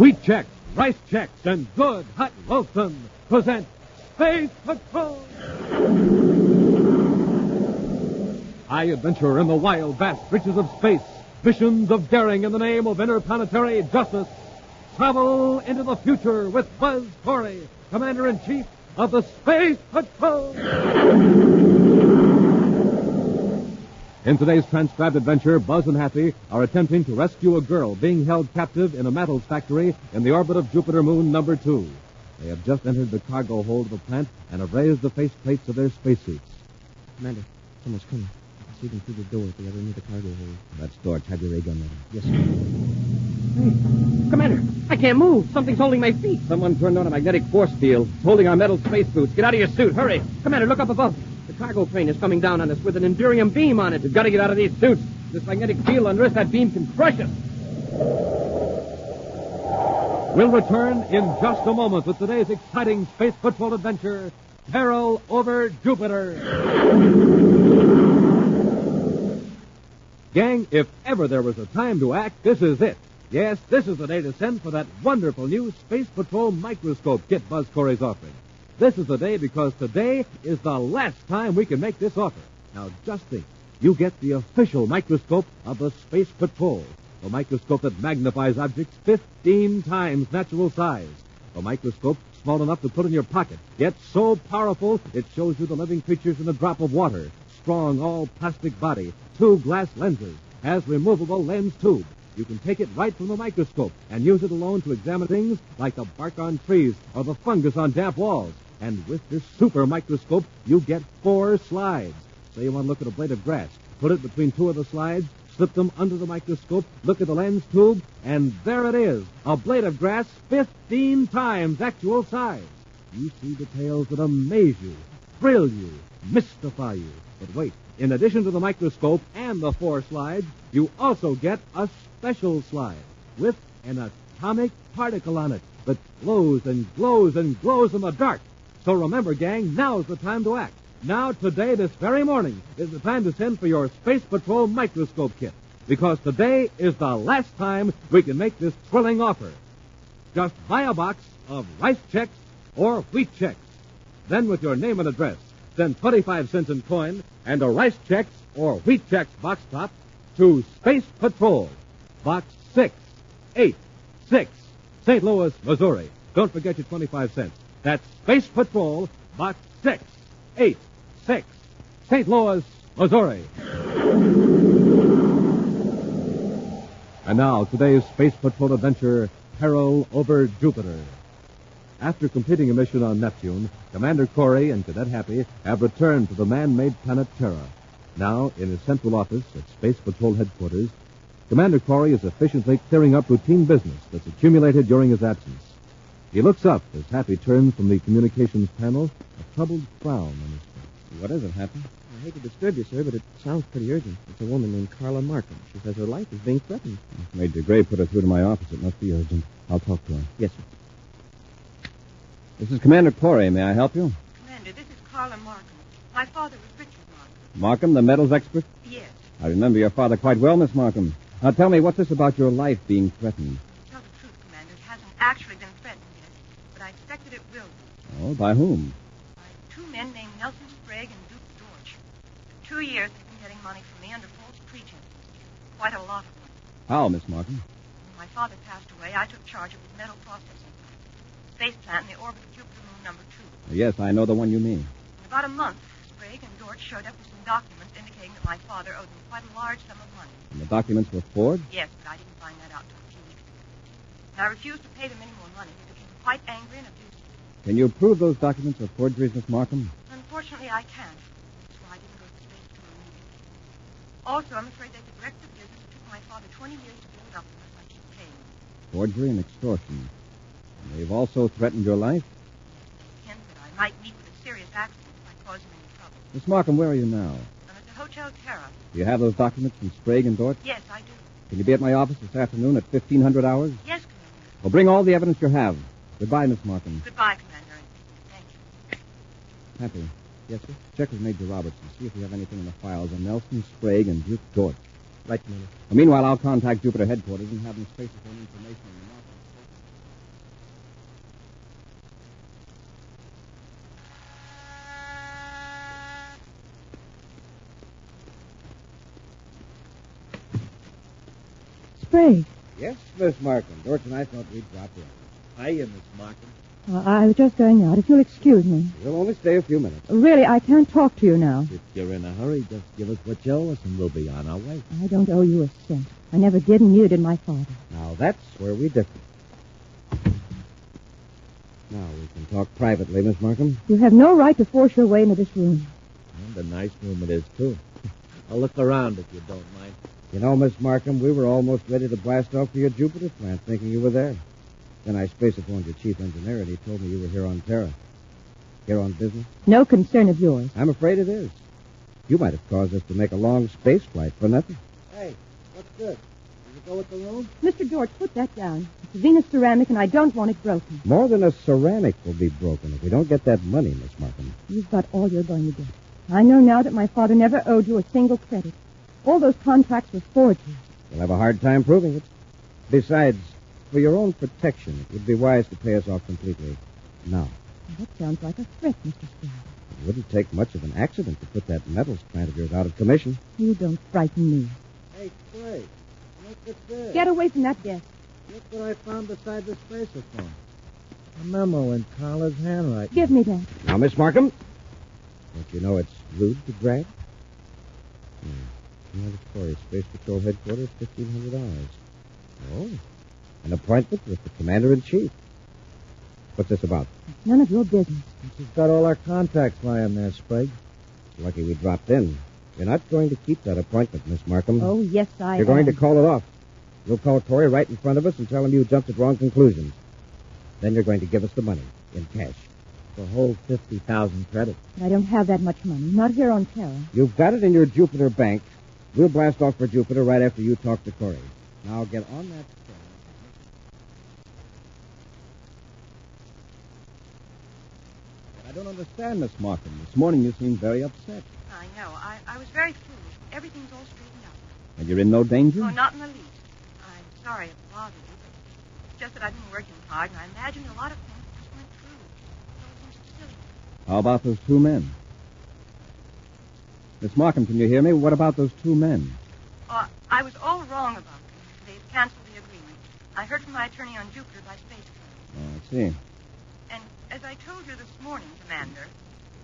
Wheat Chex, Rice Chex, and Good Hot Wilson present Space Patrol. High adventure in the wild, vast reaches of space. Missions of daring in the name of interplanetary justice. Travel into the future with Buzz Corey, Commander-in-Chief of the Space Patrol. In today's transcribed adventure, Buzz and Happy are attempting to rescue a girl being held captive in a metals factory in the orbit of Jupiter moon number 2. They have just entered the cargo hold of the plant and have raised the faceplates of their spacesuits. Commander, someone's coming. I can see them through the door at the other end of the cargo hold. That's Storch. Have your ray gun ready. Yes, sir. Hey, Commander, I can't move. Something's holding my feet. Someone turned on a magnetic force field. It's holding our metal space boots. Get out of your suit. Hurry. Commander, look up above. The cargo crane is coming down on us with an enduring beam on it. We've got to get out of these suits. This magnetic field under us, that beam can crush us. We'll return in just a moment with today's exciting Space Patrol adventure, Peril over Jupiter. Gang, if ever there was a time to act, this is it. Yes, this is the day to send for that wonderful new Space Patrol microscope kit Buzz Corey's offering. This is the day because today is the last time we can make this offer. Now, just think. You get the official microscope of the Space Patrol. A microscope that magnifies objects 15 times natural size. A microscope small enough to put in your pocket, yet so powerful it shows you the living creatures in a drop of water. Strong, all-plastic body, 2 glass lenses, has removable lens tube. You can take it right from the microscope and use it alone to examine things like the bark on trees or the fungus on damp walls. And with this super microscope, you get 4 slides. Say you want to look at a blade of grass. Put it between 2 of the slides, slip them under the microscope, look at the lens tube, and there it is, a blade of grass 15 times actual size. You see details that amaze you, thrill you, mystify you. But wait, in addition to the microscope and the 4 slides, you also get a special slide with an atomic particle on it that glows and glows and glows in the dark. So remember, gang, now's the time to act. Now, today, this very morning, is the time to send for your Space Patrol microscope kit. Because today is the last time we can make this thrilling offer. Just buy a box of Rice Chex or Wheat Chex. Then, with your name and address, send 25 cents in coin and a Rice Chex or Wheat Chex box top to Space Patrol, Box 686, St. Louis, Missouri. Don't forget your 25 cents. That's Space Patrol, Box 686, St. Louis, Missouri. And now, today's Space Patrol adventure, Peril over Jupiter. After completing a mission on Neptune, Commander Corey and Cadet Happy have returned to the man-made planet Terra. Now, in his central office at Space Patrol headquarters, Commander Corey is efficiently clearing up routine business that's accumulated during his absence. He looks up as Happy turns from the communications panel, a troubled frown on his face. What is it, Happy? I hate to disturb you, sir, but it sounds pretty urgent. It's a woman named Carla Markham. She says her life is being threatened. Major Gray put her through to my office. It must be urgent. I'll talk to her. Yes, sir. This is Commander Corey. May I help you? Commander, this is Carla Markham. My father was Richard Markham. Markham, the metals expert? Yes. I remember your father quite well, Miss Markham. Now tell me, what's this about your life being threatened? To tell the truth, Commander, it hasn't actually been threatened yet, but I expected it will be. Oh, by whom? By 2 men named Nelson Sprague and Duke George. For 2 years, they've been getting money from me under false pretenses. Quite a lot of money. How, Miss Markham? When my father passed away, I took charge of his metal processing plant, space plant in the orbit of Jupiter moon number 2. Yes, I know the one you mean. In about a month, Sprague and George showed up with some documents indicating that my father owed them quite a large sum of money. And the documents were forged? Yes, but I didn't find that out until a few weeks ago. When I refused to pay them any more money, they became quite angry and abusive. Can you prove those documents are forgeries, Miss Markham? Unfortunately, I can't. That's why I didn't go to the space tour immediately. Also, I'm afraid they could wreck the business. It took my father 20 years to build up unless I keep paying them. Forgery and extortion. And they've also threatened your life? Hint that I might meet with a serious accident if I cause them any trouble. Miss Markham, where are you now? I'm at the Hotel Terra. Do you have those documents from Sprague and Dort? Yes, I do. Can you be at my office this afternoon at 1500 hours? Yes, Commander. Well, bring all the evidence you have. Goodbye, Miss Markham. Goodbye, Commander. Thank you. Happy. Yes, sir? Check with Major Robertson. See if we have anything in the files on Nelson, Sprague, and Duke Dort. Right, Commander. Meanwhile, I'll contact Jupiter headquarters and have them space upon information on the Markham. Sprague. Yes, Miss Markham. Dorch and I thought we'd drop in. Hiya, Miss Markham. I was just going out. If you'll excuse me. We'll only stay a few minutes. Really, I can't talk to you now. If you're in a hurry, just give us what you owe us, and we'll be on our way. I don't owe you a cent. I never did, and neither did my father. Now, that's where we differ. Now, we can talk privately, Miss Markham. You have no right to force your way into this room. And a nice room it is, too. I'll look around if you don't mind. You know, Miss Markham, we were almost ready to blast off for your Jupiter plant, thinking you were there. Then I space-phoned your chief engineer, and he told me you were here on Terra. Here on business? No concern of yours. I'm afraid it is. You might have caused us to make a long space flight for nothing. Hey, what's this? Does it go with the room? Mr. George, put that down. It's Venus ceramic, and I don't want it broken. More than a ceramic will be broken if we don't get that money, Miss Markham. You've got all you're going to get. I know now that my father never owed you a single credit. All those contracts were forgeries. We'll have a hard time proving it. Besides, for your own protection, it would be wise to pay us off completely now. That sounds like a threat, Mr. Sprague. It wouldn't take much of an accident to put that metals plant of yours out of commission. You don't frighten me. Hey, Sprague, look at this. Get away from that desk. Look what I found beside the spacer-phone. A memo in Carla's handwriting. Give me that. Now, Miss Markham, don't you know it's rude to drag? Mandatory Space Patrol Headquarters, $1,500. Oh, an appointment with the Commander-in-Chief. What's this about? It's none of your business. She's got all our contacts lying there, Sprague. Lucky we dropped in. You're not going to keep that appointment, Miss Markham. Oh, yes, I You're going to call it off. You'll call Torrey right in front of us and tell him you jumped at wrong conclusions. Then you're going to give us the money in cash. The whole 50,000 credit. I don't have that much money. Not here on Terra. You've got it in your Jupiter bank. We'll blast off for Jupiter right after you talk to Torrey. Now get on that train. I don't understand, Miss Markham. This morning you seemed very upset. I know. I was very foolish. Everything's all straightened out. And you're in no danger? Oh, not in the least. I'm sorry it bothered you, but it's just that I've been working hard, and I imagine a lot of things just went through. So it seems silly. How about those two men? Miss Markham, can you hear me? What about those two men? I was all wrong about them. They've canceled the agreement. I heard from my attorney on Jupiter by space train. Oh, I see. And as I told you this morning, Commander,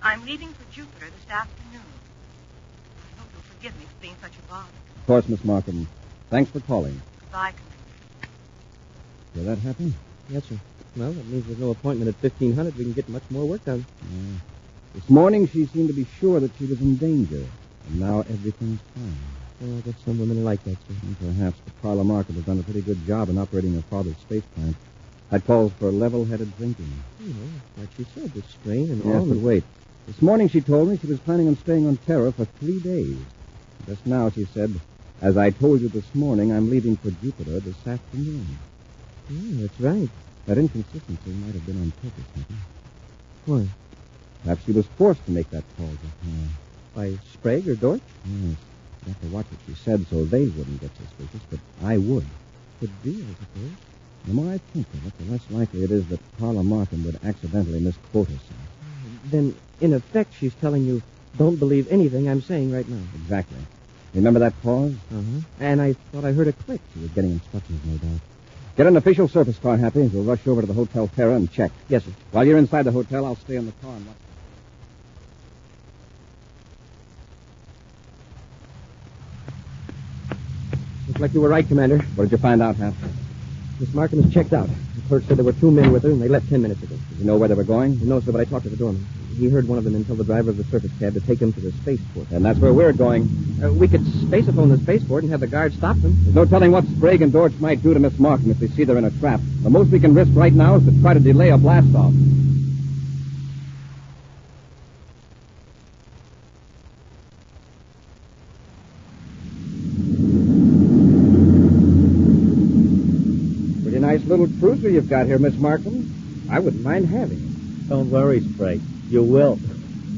I'm leaving for Jupiter this afternoon. I hope you'll forgive me for being such a bother. Of course, Miss Markham. Thanks for calling. Goodbye, Commander. Did that happen? Yes, sir. Well, that means there's no appointment at 1500. We can get much more work done. This morning she seemed to be sure that she was in danger. And now everything's fine. Well, I guess some women are like that, sir. And perhaps the Carla Markham has done a pretty good job in operating her father's space plant. That calls for level-headed thinking. You know, like she said, the strain and Yes, all. but wait. This morning she told me she was planning on staying on Terra for 3 days. Just now she said, as I told you this morning, I'm leaving for Jupiter this afternoon. Yeah, that's right. That inconsistency might have been on purpose, maybe. Why? Perhaps she was forced to make that call just now. By Sprague or Dorch? Yes. I'd have to watch what she said so they wouldn't get suspicious, but I would. Could be, I suppose. The more I think of it, the less likely it is that Carla Markham would accidentally misquote herself. Then, in effect, she's telling you, don't believe anything I'm saying right now. Exactly. Remember that pause? Uh-huh. And I thought I heard a click. She was getting instructions, no doubt. Get an official surface car, Happy. We'll rush over to the Hotel Terra and check. Yes, sir. While you're inside the hotel, I'll stay in the car and watch. Looks like you were right, Commander. What did you find out, Hap? Miss Markham is checked out. The clerk said there were 2 men with her, and they left 10 minutes ago. Did you know where they were going? No, sir, but I talked to the doorman. He heard one of the men tell the driver of the surface cab to take them to the spaceport. And that's where we're going. We could space-phone the spaceport and have the guard stop them. There's no telling what Sprague and Dorch might do to Miss Markham if they see they're in a trap. The most we can risk right now is to try to delay a blast-off. Pretty nice little cruiser you've got here, Miss Markham. I wouldn't mind having it. Don't worry, Sprague. You will.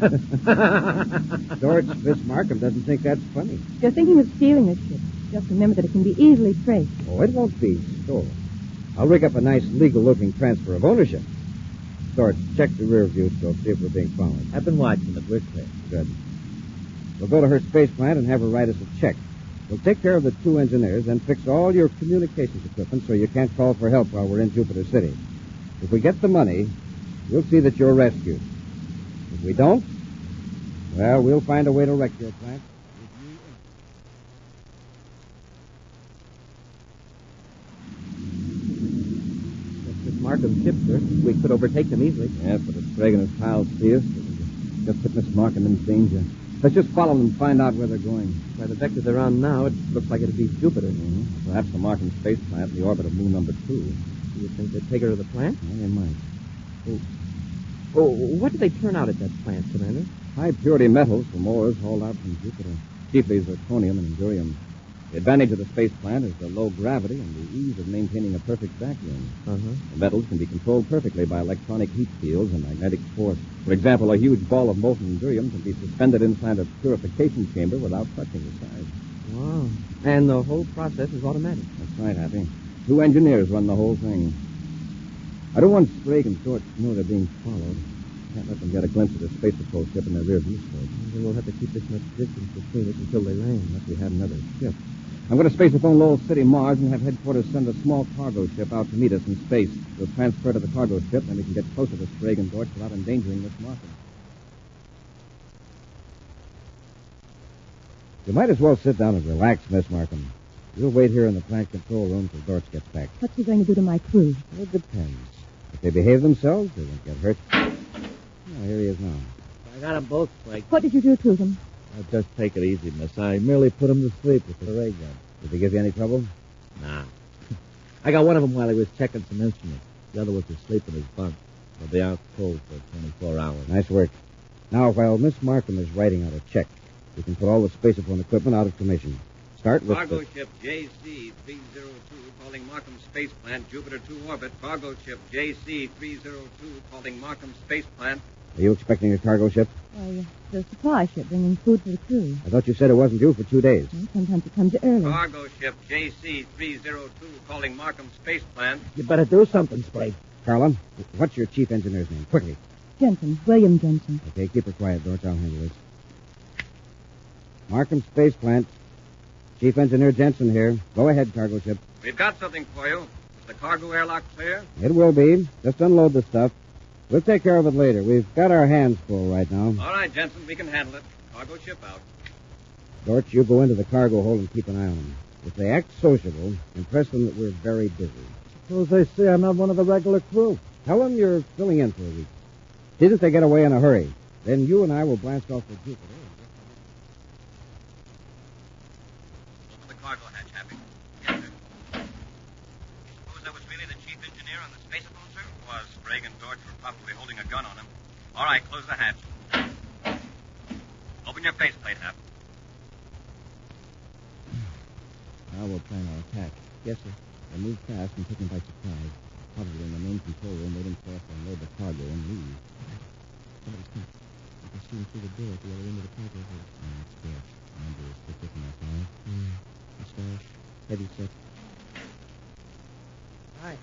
Dorch, Miss Markham doesn't think that's funny. You're thinking of stealing this ship. Just remember that it can be easily traced. Oh, it won't be stolen. I'll rig up a nice legal-looking transfer of ownership. Dorch, check the rear view scope, see if we're being followed. I've been watching it. We're clear. Good. We'll go to her space plant and have her write us a check. We'll take care of the 2 engineers and fix all your communications equipment so you can't call for help while we're in Jupiter City. If we get the money, we'll see that you're rescued. If we don't, well, we'll find a way to wreck your plant. Markham's ship, sir. We could overtake them easily. Yes, but if Sprague and his pals see us, they'll just put Miss Markham in danger. Let's just follow them and find out where they're going. By the vector they're on now, it looks like it'd be Jupiter. Mm-hmm. Perhaps the Markham space plant in the orbit of moon number 2. Do you think they'd take her to the plant? Well, they might. Oh, what do they turn out at that plant, Commander? High-purity metals from ores hauled out from Jupiter, chiefly zirconium and indurium. The advantage of the space plant is the low gravity and the ease of maintaining a perfect vacuum. The metals can be controlled perfectly by electronic heat fields and magnetic force. For example, a huge ball of molten indurium can be suspended inside a purification chamber without touching the sides. Wow. And the whole process is automatic. That's right, Happy. 2 engineers run the whole thing. I don't want Sprague and Thorpe to know they're being followed. Can't let them get a glimpse of the space patrol ship in their rear view scope. Then we'll have to keep this much distance between us until they land. Unless we have another ship. I'm going to spaceophone Lowell City, Mars, and have headquarters send a small cargo ship out to meet us in space. We'll transfer to the cargo ship, and we can get closer to Sprague and Dortch without endangering Miss Markham. You might as well sit down and relax, Miss Markham. We'll wait here in the plant control room till Dortch gets back. What's he going to do to my crew? Well, it depends. If they behave themselves, they won't get hurt. Oh, here he is now. I got them both, Spike. What did you do to them? Just take it easy, miss. I merely put him to sleep with the ray gun. Did they give you any trouble? Nah. I got one of them while he was checking some instruments. The other was asleep in his bunk. They'll be out cold for 24 hours. Nice work. Now, while Miss Markham is writing out a check, we can put all the spaceophone equipment out of commission. Start with Cargo ship JC-302 calling Markham Space Plant, Jupiter 2 orbit. Cargo ship JC-302 calling Markham Space Plant. Are you expecting a cargo ship? Oh, the supply ship bringing food for the crew. I thought you said it wasn't due for 2 days. Well, sometimes it comes early. Cargo ship JC-302 calling Markham Space Plant. You better do something, Spike. Carla, what's your chief engineer's name? Quickly. Jensen, William Jensen. Okay, keep her quiet, Dortch. I'll handle this. Markham Space Plant. Chief Engineer Jensen here. Go ahead, cargo ship. We've got something for you. Is the cargo airlock clear? It will be. Just unload the stuff. We'll take care of it later. We've got our hands full right now. All right, Jensen, we can handle it. Cargo ship out. Dortch, you go into the cargo hold and keep an eye on them. If they act sociable, impress them that we're very busy. Suppose they say I'm not one of the regular crew. Tell them you're filling in for a week. See that they get away in a hurry. Then you and I will blast off for Jupiter. Open the cargo hatch, Happy. Yes, sir. Suppose that was really the chief engineer on the spaceophone, sir? Was. Sprague and Dortch were probably holding a gun on him. All right, close the hatch. Open your faceplate, Hap. Now we'll plan our attack. Yes, sir. We'll move fast and take them by surprise. Probably in the main control room waiting for us to unload the cargo and leave. Somebody's come. I can see him through the door at the other end of the cargo hold. That's good. Remember, it's still kicking us now. Mustache. Heavy set. Hi.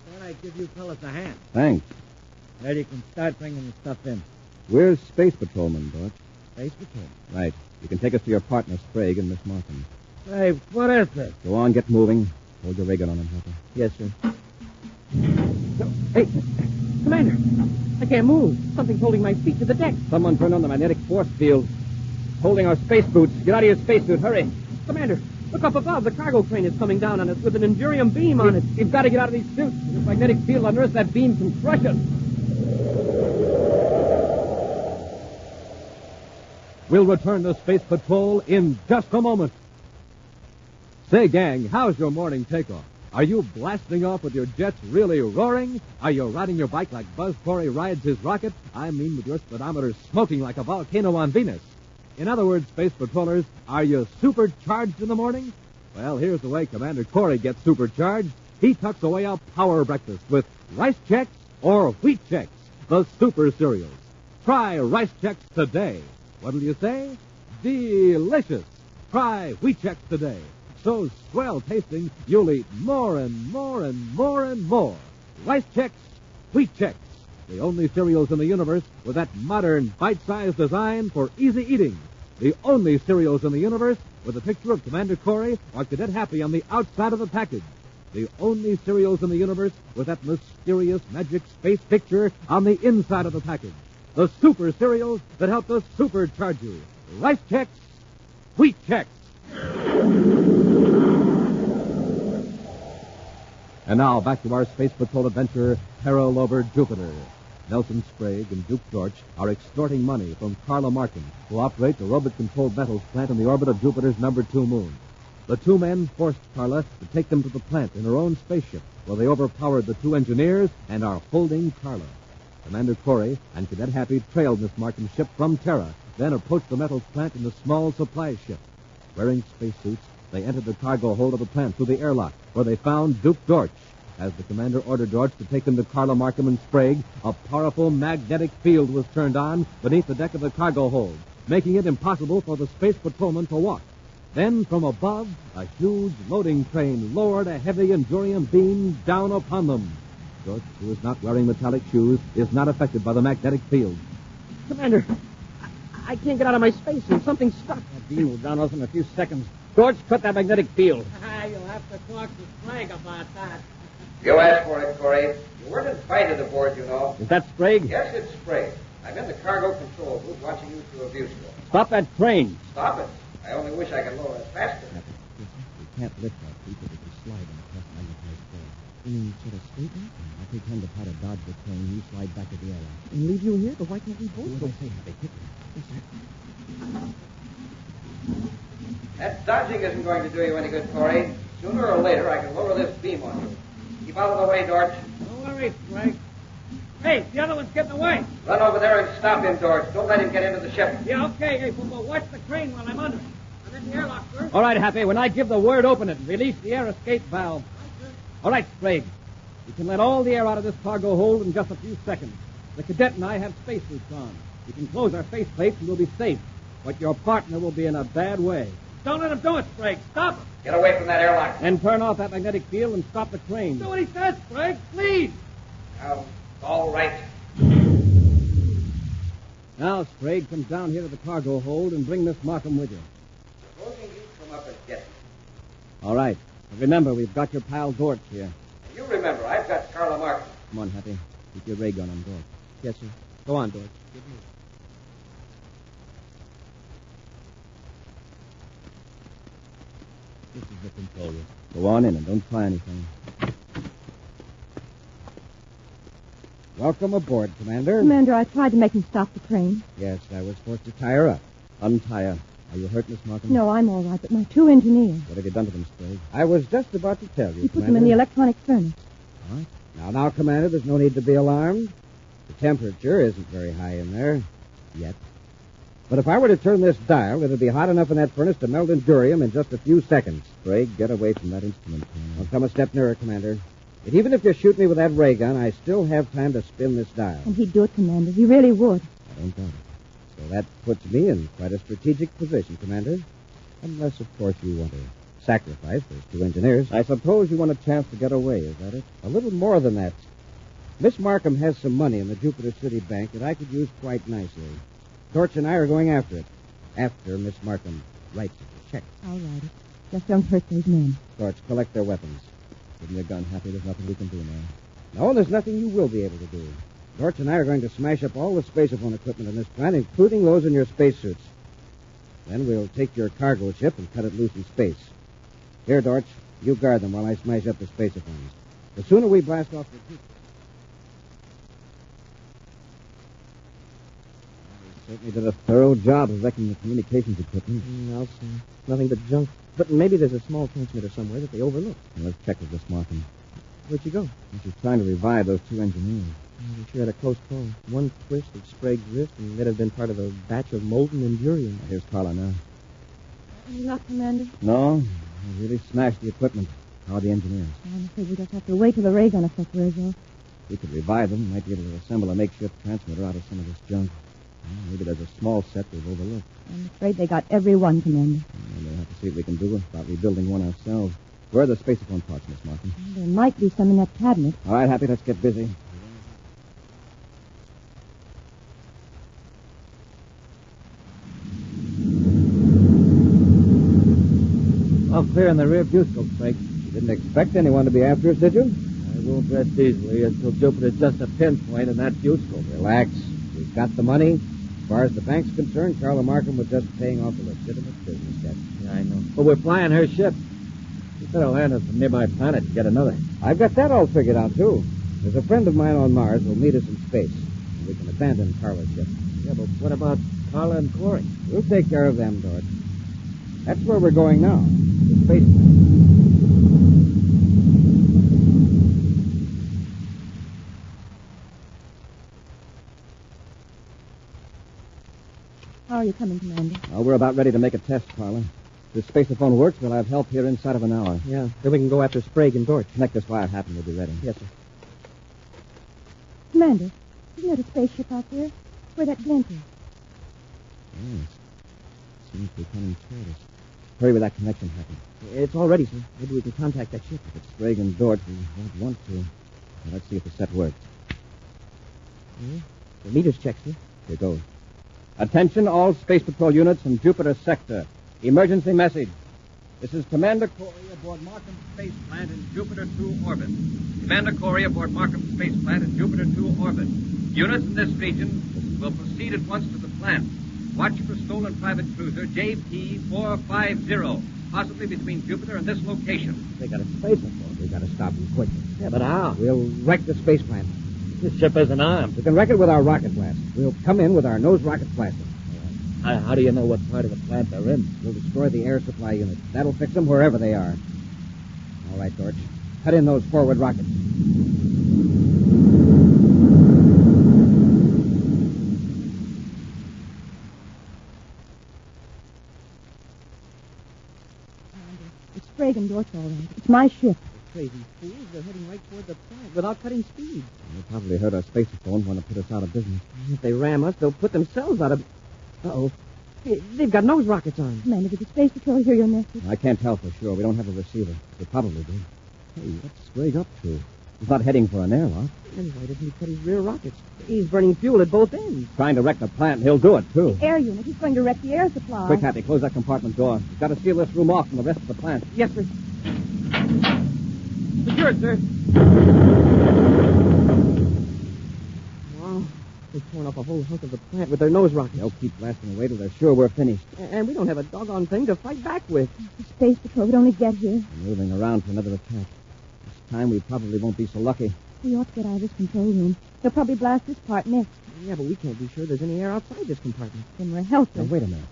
Thought I'd give you fellas a hand. Thanks. Now you can start bringing the stuff in. We're space patrolmen, Dortch. Space patrol. Right. You can take us to your partner, Sprague, and Miss Markham. Hey, what is this? Go on, get moving. Hold your ray gun on him, Hopper. Yes, sir. Hey, Commander, I can't move. Something's holding my feet to the deck. Someone turned on the magnetic force field. Holding our space boots. Get out of your spacesuit. Hurry. Commander, look up above. The cargo crane is coming down on us with an indurium beam on it. We've got to get out of these suits. This magnetic field under us, that beam can crush us. We'll return to Space Patrol in just a moment. Say, gang, how's your morning takeoff? Are you blasting off with your jets really roaring? Are you riding your bike like Buzz Corey rides his rocket? I mean with your speedometer smoking like a volcano on Venus. In other words, Space Patrollers, are you supercharged in the morning? Well, here's the way Commander Corey gets supercharged. He tucks away a power breakfast with Rice Chex or Wheat Chex, the super cereals. Try Rice Chex today. What'll you say? Delicious. Try Wheat Chex today. So swell tasting, you'll eat more and more and more and more. Rice Chex, Wheat Chex, the only cereals in the universe with that modern bite-sized design for easy eating. The only serials in the universe with a picture of Commander Corey or Cadet Happy on the outside of the package. The only serials in the universe with that mysterious magic space picture on the inside of the package. The super cereals that help to supercharge you. Rice Chex, Wheat Chex. And now back to our Space Patrol adventure, Peril over Jupiter. Nelson Sprague and Duke Dorch are extorting money from Carla Markham, who operates a robot-controlled metals plant in the orbit of Jupiter's number 2 moon. The two men forced Carla to take them to the plant in her own spaceship, where they overpowered the two engineers and are holding Carla. Commander Corey and Cadet Happy trailed Miss Markham's ship from Terra, then approached the metals plant in a small supply ship. Wearing spacesuits, they entered the cargo hold of the plant through the airlock, where they found Duke Dorch. As the commander ordered Dorch to take them to Carla Markham and Sprague, a powerful magnetic field was turned on beneath the deck of the cargo hold, making it impossible for the space patrolman to walk. Then, from above, a huge loading train lowered a heavy Endurium beam down upon them. Dorch, who is not wearing metallic shoes, is not affected by the magnetic field. Commander, I can't get out of my spacesuit. Something's stuck. That beam will down us in a few seconds. Dorch, cut that magnetic field. You'll have to talk to Sprague about that. You asked for it, Corey. You weren't invited aboard, you know. Is that Sprague? Yes, it's Sprague. I'm in the cargo control booth watching you through a viewscope. Stop that train. Stop it. I only wish I could lower it faster. We can't lift that feet if it's slide on the magnetized floor. You mean sort of straight up? I'll pretend to try to dodge the train. You slide back to the airlock. And leave you here? But why can't we both go? Say, Happy, quickly. Yes, sir. That dodging isn't going to do you any good, Corey. Sooner or later, I can lower this beam on you. Keep out of the way, Dorch. Don't worry, Sprague. Hey, the other one's getting away. Run over there and stop him, Dorch. Don't let him get into the ship. Yeah, okay. Hey, but watch the crane while I'm under it. I'm in the airlock, sir. All right, Happy. When I give the word, open it and release the air escape valve. All right, Sprague. You can let all the air out of this cargo hold in just a few seconds. The cadet and I have spacesuits on. We can close our face plates and we'll be safe. But your partner will be in a bad way. Don't let him do it, Sprague. Stop him. Get away from that airlock. Then turn off that magnetic field and stop the train. Do what he says, Sprague. Please. All right. Now, Sprague, come down here to the cargo hold and bring Miss Markham with you. Supposing you come up and get me. All right. But remember, we've got your pal Dorch here. And you remember, I've got Carla Markham. Come on, Happy. Keep your ray gun on Dorch. Yes, sir. Go on, Dorch. This is the control room. Go on in and don't try anything. Welcome aboard, Commander. Commander, I tried to make him stop the train. Yes, I was forced to tie her up. Untie her. Are you hurt, Miss Markham? No, I'm all right, but my two engineers. What have you done to them, Sprague? I was just about to tell you, You put Commander. them in the electronic furnace. All right. Now, Commander, there's no need to be alarmed. The temperature isn't very high in there. Yet. But if I were to turn this dial, it'd be hot enough in that furnace to melt Endurium in just a few seconds. Sprague, get away from that instrument. I'll come a step nearer, Commander. And even if you shoot me with that ray gun, I still have time to spin this dial. And he'd do it, Commander. He really would. I don't doubt it. So that puts me in quite a strategic position, Commander. Unless, of course, you want to sacrifice those two engineers. I suppose you want a chance to get away, is that it? A little more than that. Miss Markham has some money in the Jupiter City Bank that I could use quite nicely. Dorch and I are going after it. After Miss Markham writes the check. I'll write it. Just don't hurt those men. Dorch, collect their weapons. Give them your gun, Happy. There's nothing we can do now. No, there's nothing you will be able to do. Dorch and I are going to smash up all the spaceophone equipment in this plant, including those in your spacesuits. Then we'll take your cargo ship and cut it loose in space. Here, Dorch, you guard them while I smash up the spaceophones. The sooner we blast off the... Certainly did a thorough job of wrecking the communications equipment. I'll see. Nothing but junk. But maybe there's a small transmitter somewhere that they overlooked. Now, let's check with Miss Markham. Where'd you go? She's trying to revive those two engineers. We sure had a close call. One twist of Sprague's wrist, and they'd have been part of a batch of molten Endurium. Here's Carla now. Any luck, Commander? No, they really smashed the equipment. How are the engineers? I'm afraid we just have to wait till the ray gun effect wears off. We could revive them. Might be able to assemble a makeshift transmitter out of some of this junk. Well, maybe there's a small set we've overlooked. I'm afraid they got every one, Commander. We'll have to see what we can do about rebuilding one ourselves. Where are the spaceophone parts, Miss Markham? There might be some in that cabinet. All right, Happy, let's get busy. All clear in the rear view scope, Frank. You didn't expect anyone to be after us, did you? I won't rest easily until Jupiter's just a pinpoint in that view scope. Relax. We've got the money. As far as the bank's concerned, Carla Markham was just paying off a legitimate business debt. Yeah, I know. But we're flying her ship. We better land on some nearby planet to get another. I've got that all figured out, too. There's a friend of mine on Mars who'll meet us in space. And we can abandon Carla's ship. Yeah, but what about Carla and Corey? We'll take care of them, Dort. That's where we're going now. The space planet. How are you coming, Commander? Well, we're about ready to make a test, Carla. If the spaceophone works, we'll have help here inside of an hour. Yeah, then we can go after Sprague and Dort. Connect this wire happen, we'll be ready. Yes, sir. Commander, isn't that a spaceship out there? Where that glint is? Yes. Seems to be coming toward us. Hurry with that connection happen. It's all ready, sir. Maybe we can contact that ship. If it's Sprague and Dort, we won't want to. Now, let's see if the set works. Yeah. The meter's checked, sir. Here goes. Attention, all Space Patrol units in Jupiter sector. Emergency message. This is Commander Corey aboard Markham Space Plant in Jupiter 2 orbit. Commander Corey aboard Markham Space Plant in Jupiter 2 orbit. Units in this region will proceed at once to the plant. Watch for stolen private cruiser JP-450, possibly between Jupiter and this location. They got a spacephone. We've got to stop them quickly. Yeah, but how? We'll wreck the space plant. This ship isn't armed. We can wreck it with our rocket blast. We'll come in with our nose rocket blaster. How do you know what part of the plant they're in? We'll destroy the air supply unit. That'll fix them wherever they are. All right, Dorch. Cut in those forward rockets. It's Sprague and Dort, all right. It's my ship. Crazy fools. They're heading right toward the plant without cutting speed. They probably heard our spacephone want to put us out of business. If they ram us, they'll put themselves out of... Uh-oh. Hey, they've got nose rockets on. Commander, did the Space Patrol hear your message? I can't tell for sure. We don't have a receiver. They probably do. Hey, what's Sprague up to? He's not heading for an airlock. Then why doesn't he cut his rear rockets? He's burning fuel at both ends. Trying to wreck the plant. He'll do it, too. Air unit. He's going to wreck the air supply. Quick, Happy. Close that compartment door. We've got to seal this room off from the rest of the plant. Yes, sir. Secured, sir. Wow. They've torn off a whole hunk of the plant with their nose rockets. They'll keep blasting away till they're sure we're finished. And we don't have a doggone thing to fight back with. The Space Patrol would only get here. We're moving around for another attack. This time we probably won't be so lucky. We ought to get out of this control room. They'll probably blast this part next. Yeah, but we can't be sure there's any air outside this compartment. Then we're Now, helpless. wait a minute.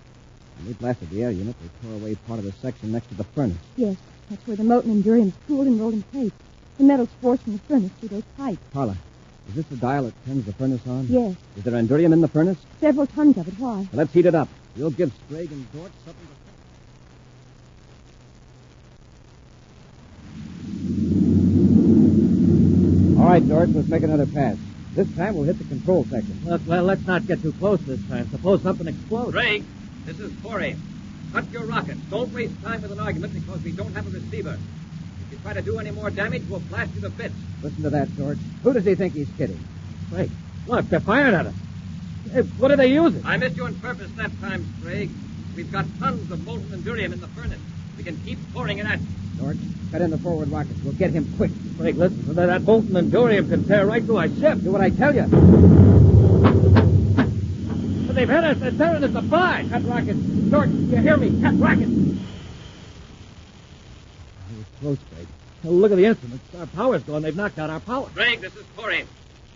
When we blasted the air unit, they tore away part of the section next to the furnace. Yes, that's where the molten endurium's cooled and rolled in place. The metal's forced from the furnace through those pipes. Carla, is this the dial that turns the furnace on? Yes, Is there endurium in the furnace? several tons of it. Why? Well, let's heat it up. We'll give Sprague and Dort something to... All right, Dort, let's make another pass. This time we'll hit the control section. Look, well, let's not get too close this time. Suppose something explodes. Sprague, this is Corey. Cut your rockets. Don't waste time with an argument because we don't have a receiver. If you try to do any more damage, we'll blast you to bits. Listen to that, George. Who does he think he's kidding? Wait, look, they're firing at us. Hey, what are they using? I missed you on purpose that time, Sprague. We've got tons of molten endurium in the furnace. We can keep pouring it at you. George, cut in the forward rockets. We'll get him quick. Sprague, listen, that molten endurium can tear right through our ship. Do what I tell you. But they've hit us. They're tearing us apart. Cut rockets. George, you hear me? Cut rockets. That was close, Sprague. Oh, look at the instruments. Our power's gone. They've knocked out our power. Sprague, this is Corey.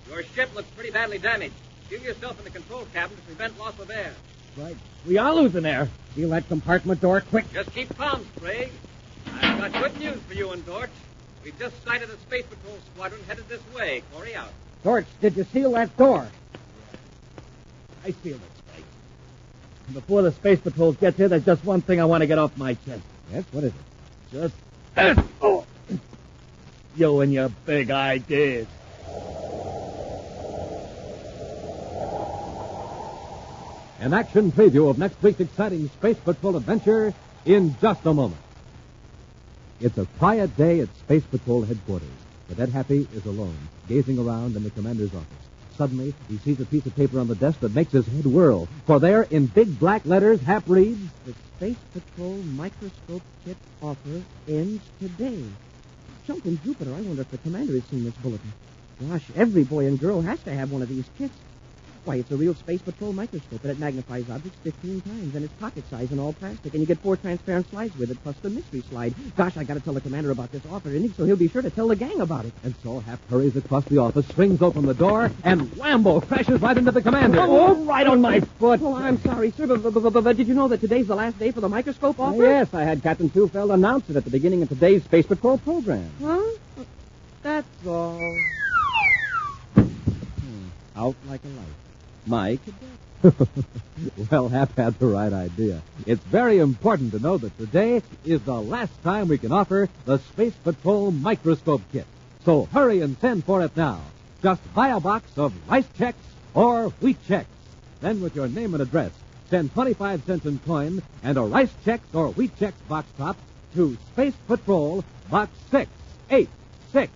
Your ship looks pretty badly damaged. Seal yourself in the control cabin to prevent loss of air. Right. We are losing air. Seal that compartment door quick. Just keep calm, Sprague. I've got good news for you and Dort. We've just sighted a Space Patrol squadron headed this way. Corey out. George, did you seal that door? I sealed it, Sprague. And before the Space Patrol gets here, there's just one thing I want to get off my chest. Yes, what is it? Just this. Oh. You and your big ideas. An action preview of next week's exciting Space Patrol adventure in just a moment. It's a quiet day at Space Patrol headquarters. Cadet Happy is alone, gazing around in the commander's office. suddenly he sees a piece of paper on the desk that makes his head whirl. For there, in big black letters, Hap reads, "The Space Patrol microscope kit offer ends today." Jumping Jupiter, I wonder if the commander has seen this bulletin. Gosh, every boy and girl has to have one of these kits. Why, it's a real Space Patrol microscope, and it magnifies objects 15 times, and it's pocket size and all plastic, and you get 4 transparent slides with it, plus the mystery slide. Gosh, I got to tell the commander about this offer, isn't he? So he'll be sure to tell the gang about it. And so Hap hurries across the office, swings open the door, and whambo, crashes right into the commander. Oh, right on my foot. Oh, I'm sorry, sir, but did you know that today's the last day for the microscope offer? Yes, I had Captain Tufeld announce it at the beginning of today's Space Patrol program. Huh? That's all. Out like a light. My cadet. Well, Hap had the right idea. It's very important to know that today is the last time we can offer the Space Patrol microscope kit. So hurry and send for it now. Just buy a box of rice checks or wheat checks. Then with your name and address, send 25 cents in coin and a rice checks or wheat checks box top to Space Patrol, Box 686,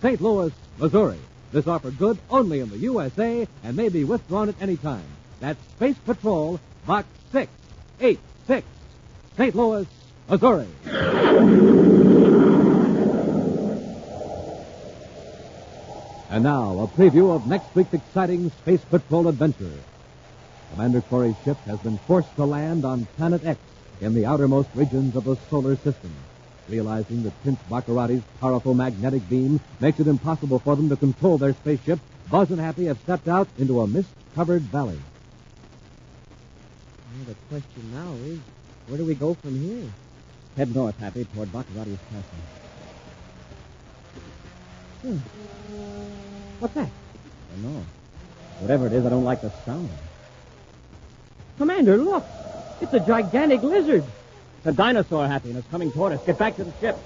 St. Louis, Missouri. This offer good only in the USA and may be withdrawn at any time. That's Space Patrol, Box 686, St. Louis, Missouri. And now, a preview of next week's exciting Space Patrol adventure. Commander Corey's ship has been forced to land on Planet X in the outermost regions of the solar system. Realizing that Prince Baccarati's powerful magnetic beam makes it impossible for them to control their spaceship, Buzz and Happy have stepped out into a mist-covered valley. Well, the question now is, where do we go from here? Head north, Happy, toward Baccarati's castle. What's that? I don't know. Whatever it is, I don't like the sound of it. Commander, look! It's a gigantic lizard. It's a dinosaur, Happy, and it's coming toward us. Get back to the ship.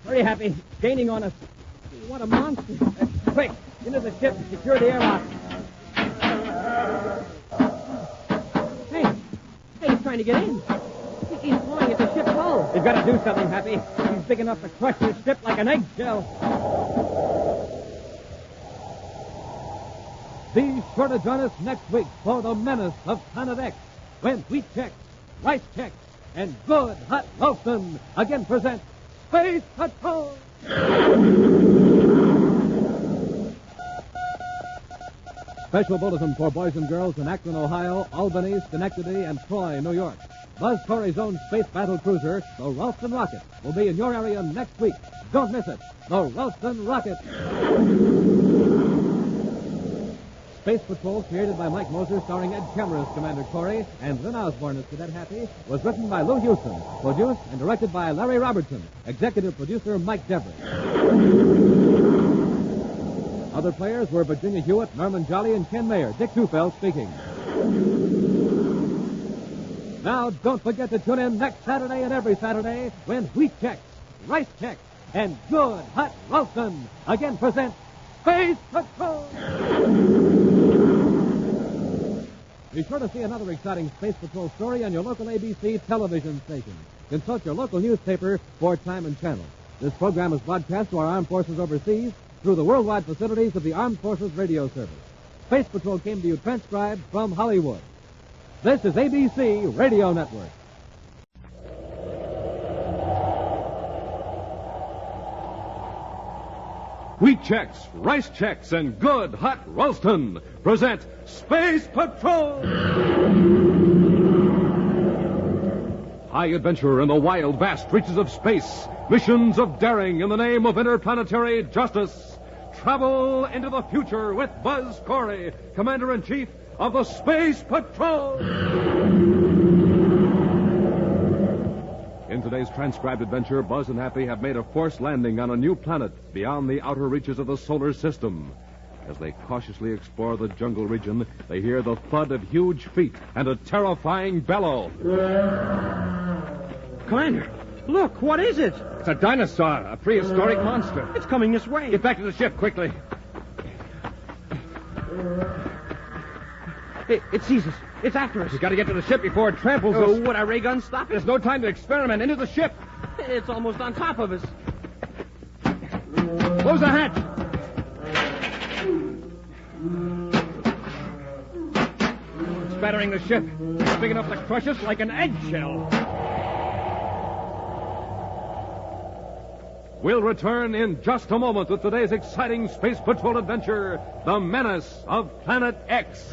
Hurry, Happy. It's gaining on us. What a monster. Quick, into the ship and secure the airlock. Hey, he's trying to get in. He's clawing at the ship's hull. You've got to do something, Happy. He's big enough to crush this ship like an eggshell. Be sure to join us next week for the Menace of Planet X, when wheat checks, rice checks, and good hot Ralston again present Space Patrol. Special bulletin for boys and girls in Akron, Ohio, Albany, Schenectady, and Troy, New York. Buzz Corey's own space battle cruiser, the Ralston Rocket, will be in your area next week. Don't miss it. The Ralston Rocket. Space Patrol, created by Mike Moser, starring Ed Kemmer as Commander Corey and Lynn Osborne as Cadet Happy, was written by Lou Houston, produced and directed by Larry Robertson, executive producer Mike Devery. Other players were Virginia Hewitt, Norman Jolly, and Ken Mayer. Dick Tufeld speaking. Now, don't forget to tune in next Saturday and every Saturday when wheat checks, rice checks, and good hot Ralston again present Space Patrol. Be sure to see another exciting Space Patrol story on your local ABC television station. Consult your local newspaper for time and channel. This program is broadcast to our armed forces overseas through the worldwide facilities of the Armed Forces Radio Service. Space Patrol came to you transcribed from Hollywood. This is ABC Radio Network. Wheat checks, rice checks, and good hot Ralston present Space Patrol! High adventure in the wild, vast reaches of space. Missions of daring in the name of interplanetary justice. Travel into the future with Buzz Corey, Commander-in-Chief of the Space Patrol! In today's transcribed adventure, Buzz and Happy have made a forced landing on a new planet beyond the outer reaches of the solar system. As they cautiously explore the jungle region, they hear the thud of huge feet and a terrifying bellow. Commander, look, what is it? It's a dinosaur, a prehistoric monster. It's coming this way. Get back to the ship quickly. It sees us. It's after us. We've got to get to the ship before it tramples us. Would our ray gun stop it? There's no time to experiment. Into the ship. It's almost on top of us. Close the hatch. It's battering the ship. It's big enough to crush us like an eggshell. We'll return in just a moment with today's exciting Space Patrol adventure, The Menace of Planet X.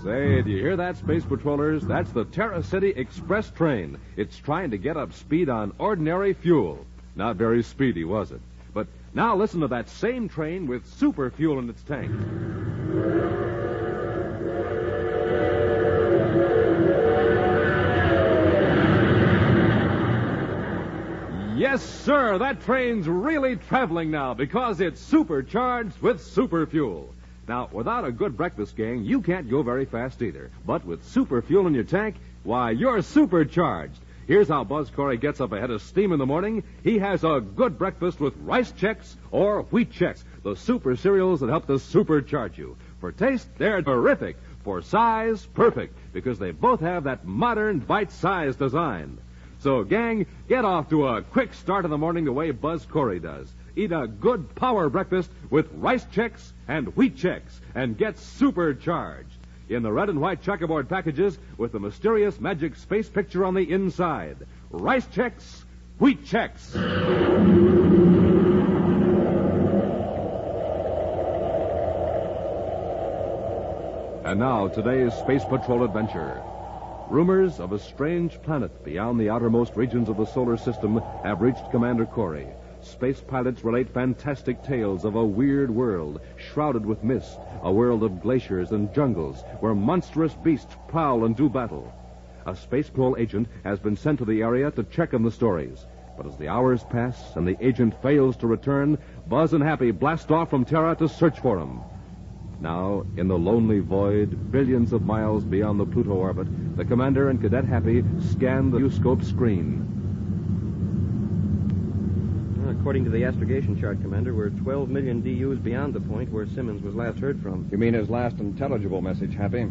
Say, do you hear that, Space Patrollers? That's the Terra City Express train. It's trying to get up speed on ordinary fuel. Not very speedy, was it? But now listen to that same train with super fuel in its tank. Yes, sir, that train's really traveling now because it's supercharged with super fuel. Now, without a good breakfast, gang, you can't go very fast either. But with super fuel in your tank, why, you're supercharged. Here's how Buzz Corey gets up ahead of steam in the morning. He has a good breakfast with Rice Chex or Wheat Chex, the super cereals that help to supercharge you. For taste, they're terrific. For size, perfect, because they both have that modern bite-sized design. So, gang, get off to a quick start in the morning the way Buzz Corey does. Eat a good power breakfast with Rice Chex and Wheat Chex and get supercharged. In the red and white checkerboard packages with the mysterious magic space picture on the inside. Rice Chex, Wheat Chex. And now, today's Space Patrol adventure. Rumors of a strange planet beyond the outermost regions of the solar system have reached Commander Corey. Space pilots relate fantastic tales of a weird world shrouded with mist, a world of glaciers and jungles where monstrous beasts prowl and do battle. A Space Patrol agent has been sent to the area to check on the stories. But as the hours pass and the agent fails to return, Buzz and Happy blast off from Terra to search for him. Now, in the lonely void, billions of miles beyond the Pluto orbit, the commander and Cadet Happy scan the viewscope screen. According to the astrogation chart, Commander, we're 12 million DUs beyond the point where Simmons was last heard from. You mean his last intelligible message, Happy?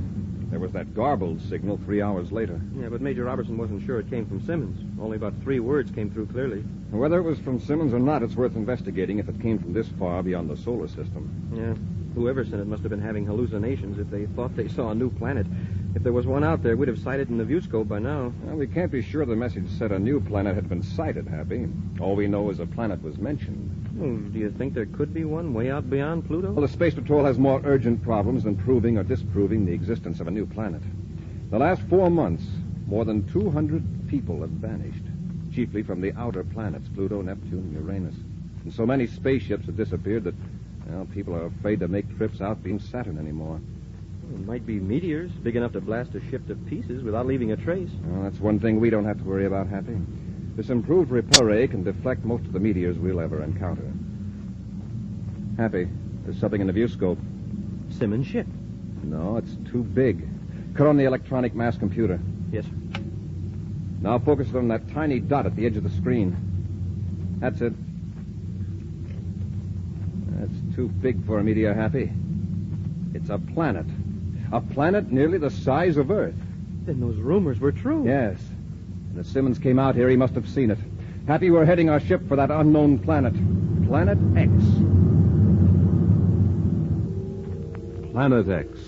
There was that garbled signal 3 hours later. Yeah, but Major Robertson wasn't sure it came from Simmons. Only about 3 words came through clearly. Whether it was from Simmons or not, it's worth investigating if it came from this far beyond the solar system. Yeah. Whoever sent it must have been having hallucinations if they thought they saw a new planet. If there was one out there, we'd have sighted in the viewscope by now. Well, we can't be sure the message said a new planet had been sighted, Happy. All we know is a planet was mentioned. Well, do you think there could be one way out beyond Pluto? Well, the Space Patrol has more urgent problems than proving or disproving the existence of a new planet. The last 4 months, more than 200 people have vanished, chiefly from the outer planets, Pluto, Neptune, and Uranus. And so many spaceships have disappeared that, well, people are afraid to make trips out beyond Saturn anymore. Well, it might be meteors, big enough to blast a ship to pieces without leaving a trace. Well, that's one thing we don't have to worry about, Happy. This improved repel ray can deflect most of the meteors we'll ever encounter. Happy, there's something in the viewscope. Simmons' ship. No, it's too big. Cut on the electronic mass computer. Yes, sir. Now focus it on that tiny dot at the edge of the screen. That's it. That's too big for a meteor, Happy. It's a planet. A planet nearly the size of Earth. Then those rumors were true. Yes. And as Simmons came out here, he must have seen it. Happy, we're heading our ship for that unknown planet. Planet X. Planet X,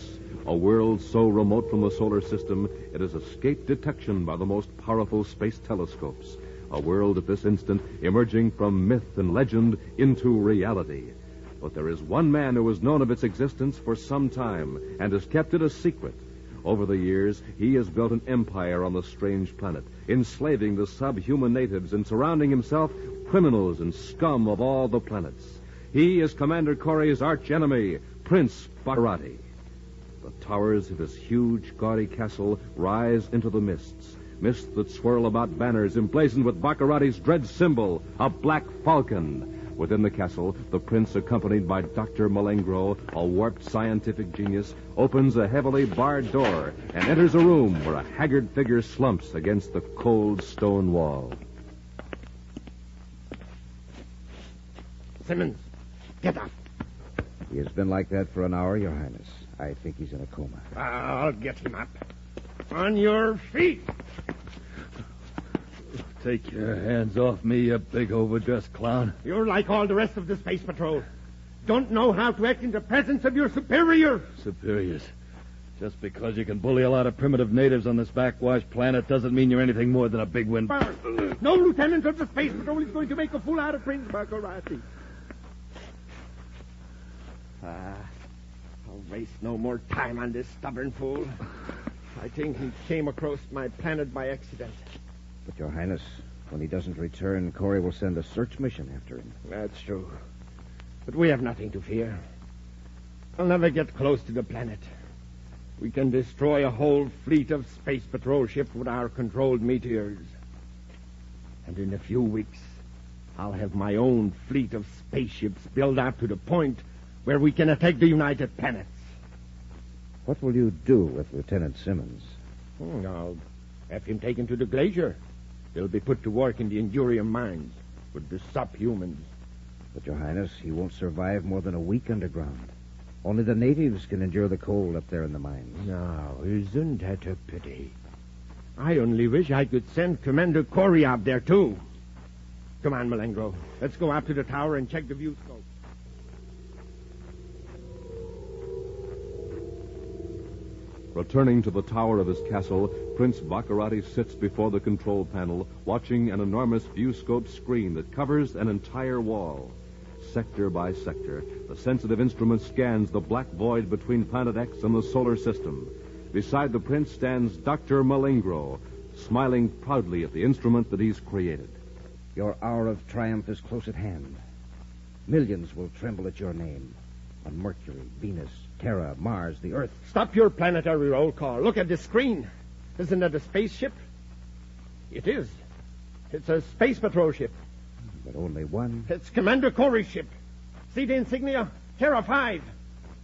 a world so remote from the solar system it has escaped detection by the most powerful space telescopes. A world at this instant emerging from myth and legend into reality. But there is one man who has known of its existence for some time and has kept it a secret. Over the years, he has built an empire on the strange planet, enslaving the subhuman natives and surrounding himself criminals and scum of all the planets. He is Commander Corey's archenemy, Prince Baccarati. The towers of his huge, gaudy castle rise into the mists that swirl about banners emblazoned with Baccarati's dread symbol, a black falcon. Within the castle, the prince, accompanied by Dr. Malengro, a warped scientific genius, opens a heavily barred door and enters a room where a haggard figure slumps against the cold stone wall. Simmons, get up. He has been like that for an hour, Your Highness. I think he's in a coma. I'll get him up. On your feet. Take your hands off me, you big overdressed clown. You're like all the rest of the Space Patrol. Don't know how to act in the presence of your superior. Superiors. Just because you can bully a lot of primitive natives on this backwash planet doesn't mean you're anything more than a big wind. No lieutenant of the Space Patrol is going to make a fool out of Prince Baccarati. I'll waste no more time on this stubborn fool. I think he came across my planet by accident. But, Your Highness, when he doesn't return, Corey will send a search mission after him. That's true. But we have nothing to fear. I'll never get close to the planet. We can destroy a whole fleet of Space Patrol ships with our controlled meteors. And in a few weeks, I'll have my own fleet of spaceships built up to the point where we can attack the United Planets. What will you do with Lieutenant Simmons? I'll have him taken to the glacier. He'll be put to work in the Endurium mines with the subhumans. But, Your Highness, he won't survive more than a week underground. Only the natives can endure the cold up there in the mines. Now, isn't that a pity? I only wish I could send Commander Corey up there, too. Come on, Malengro. Let's go up to the tower and check the view scope. Returning to the tower of his castle, Prince Baccarati sits before the control panel, watching an enormous viewscope screen that covers an entire wall. Sector by sector, the sensitive instrument scans the black void between Planet X and the solar system. Beside the prince stands Dr. Malengro, smiling proudly at the instrument that he's created. Your hour of triumph is close at hand. Millions will tremble at your name. On Mercury, Venus, Terra, Mars, the Earth. Stop your planetary roll call. Look at the screen. Isn't that a spaceship? It is. It's a Space Patrol ship. But only one. It's Commander Corey's ship. See the insignia? Terra 5.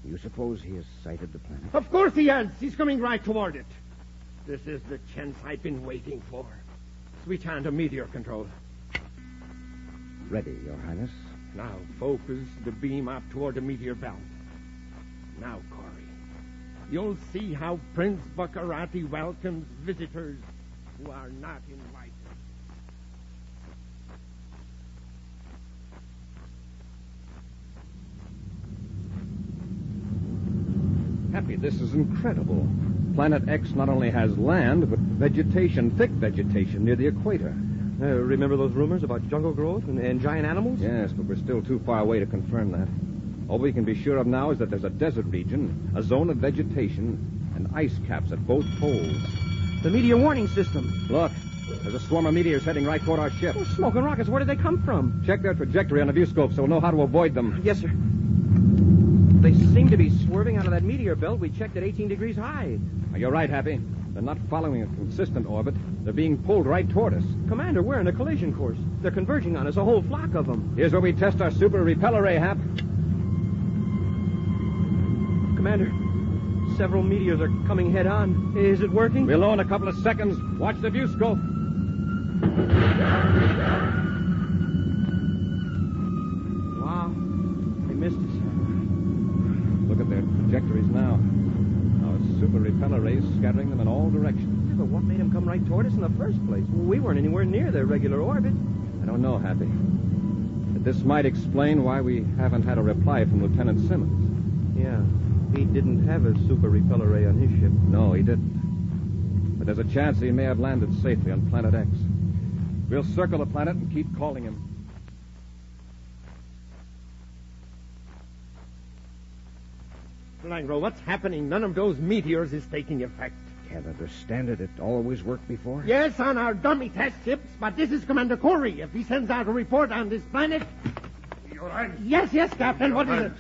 You suppose he has sighted the planet? Of course he has. He's coming right toward it. This is the chance I've been waiting for. Switch on to meteor control. Ready, Your Highness. Now focus the beam up toward the meteor belt. Now, Corey, you'll see how Prince Baccarati welcomes visitors who are not invited. Happy, this is incredible. Planet X not only has land, but vegetation, thick vegetation near the equator. Remember those rumors about jungle growth and giant animals? Yes, but we're still too far away to confirm that. All we can be sure of now is that there's a desert region, a zone of vegetation, and ice caps at both poles. The meteor warning system. Look, there's a swarm of meteors heading right toward our ship. Oh, smoking rockets. Where did they come from? Check their trajectory on the viewscope so we'll know how to avoid them. Yes, sir. They seem to be swerving out of that meteor belt we checked at 18 degrees high. You're right, Happy. They're not following a consistent orbit. They're being pulled right toward us. Commander, we're in a collision course. They're converging on us, a whole flock of them. Here's where we test our super repeller ray, Hap. Commander, several meteors are coming head on. Is it working? We'll know in a couple of seconds. Watch the viewscope. Wow. They missed us. Look at their trajectories now. Our super repeller rays scattering them in all directions. Yeah, but what made them come right toward us in the first place? We weren't anywhere near their regular orbit. I don't know, Happy. But this might explain why we haven't had a reply from Lieutenant Simmons. Yeah. He didn't have a super repeller ray on his ship. No, he didn't. But there's a chance he may have landed safely on Planet X. We'll circle the planet and keep calling him. Langro, what's happening? None of those meteors is taking effect. Can't understand it. It always worked before. Yes, on our dummy test ships, but this is Commander Corey. If he sends out a report on this planet... Your Highness. Yes, Captain. What is it?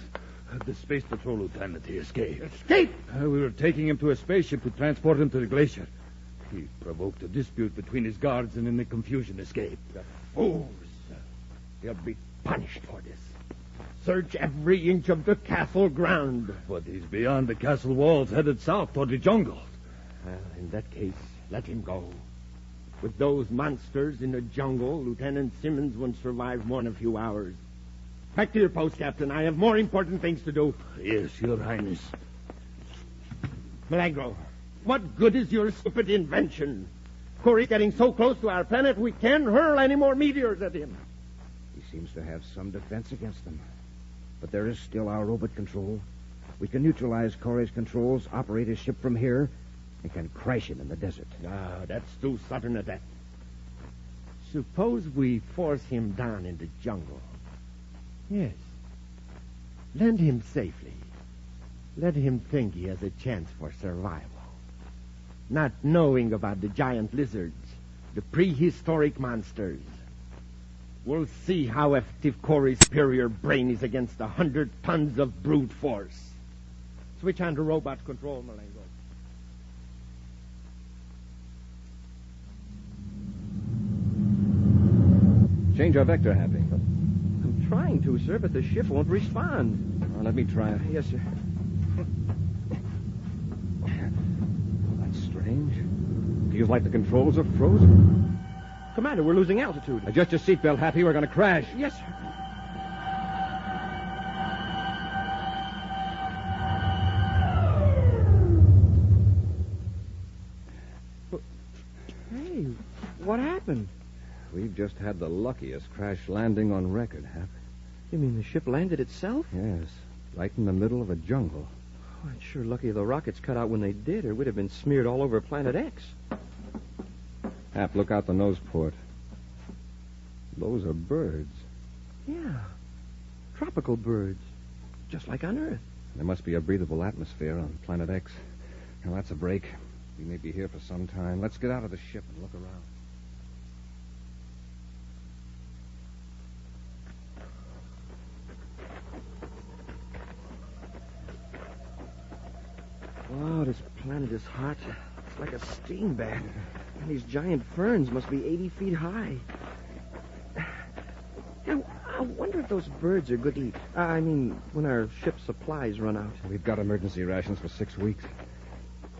The Space Patrol lieutenant, he escaped. Escape? We were taking him to a spaceship to transport him to the glacier. He provoked a dispute between his guards and in the confusion escaped. The fools. They'll be punished for this. Search every inch of the castle ground. But he's beyond the castle walls, headed south toward the jungle. Well, in that case, let him go. With those monsters in the jungle, Lieutenant Simmons won't survive more than a few hours. Back to your post, Captain. I have more important things to do. Yes, Your Highness. Milagro, What good is your stupid invention? Corey's getting so close to our planet, we can't hurl any more meteors at him. He seems to have some defense against them. But there is still our robot control. We can neutralize Corey's controls, operate his ship from here, and can crash him in the desert. No, that's too sudden a death. Suppose we force him down in the jungle. Yes. Land him safely. Let him think he has a chance for survival. Not knowing about the giant lizards, the prehistoric monsters. We'll see how effective Corey's superior brain is against 100 tons of brute force. Switch on to robot control, Malengo. Change our vector, Happy. I'm trying to, sir, but the ship won't respond. Let me try it. Yes, sir. That's strange. Feels like the controls are frozen. Commander, we're losing altitude. Adjust your seatbelt, Happy. We're going to crash. Yes, sir. Hey, what happened? We've just had the luckiest crash landing on record, Happy. You mean the ship landed itself? Yes, right in the middle of a jungle. Oh, it's sure lucky the rockets cut out when they did, or we'd have been smeared all over Planet X. Hap, look out the nose port. Those are birds. Yeah, tropical birds, just like on Earth. There must be a breathable atmosphere on Planet X. Now, that's a break. We may be here for some time. Let's get out of the ship and look around. Wow, this planet is hot. It's like a steam bath. And these giant ferns must be 80 feet high. Now, I wonder if those birds are good to eat. I mean, when our ship's supplies run out. We've got emergency rations for 6 weeks.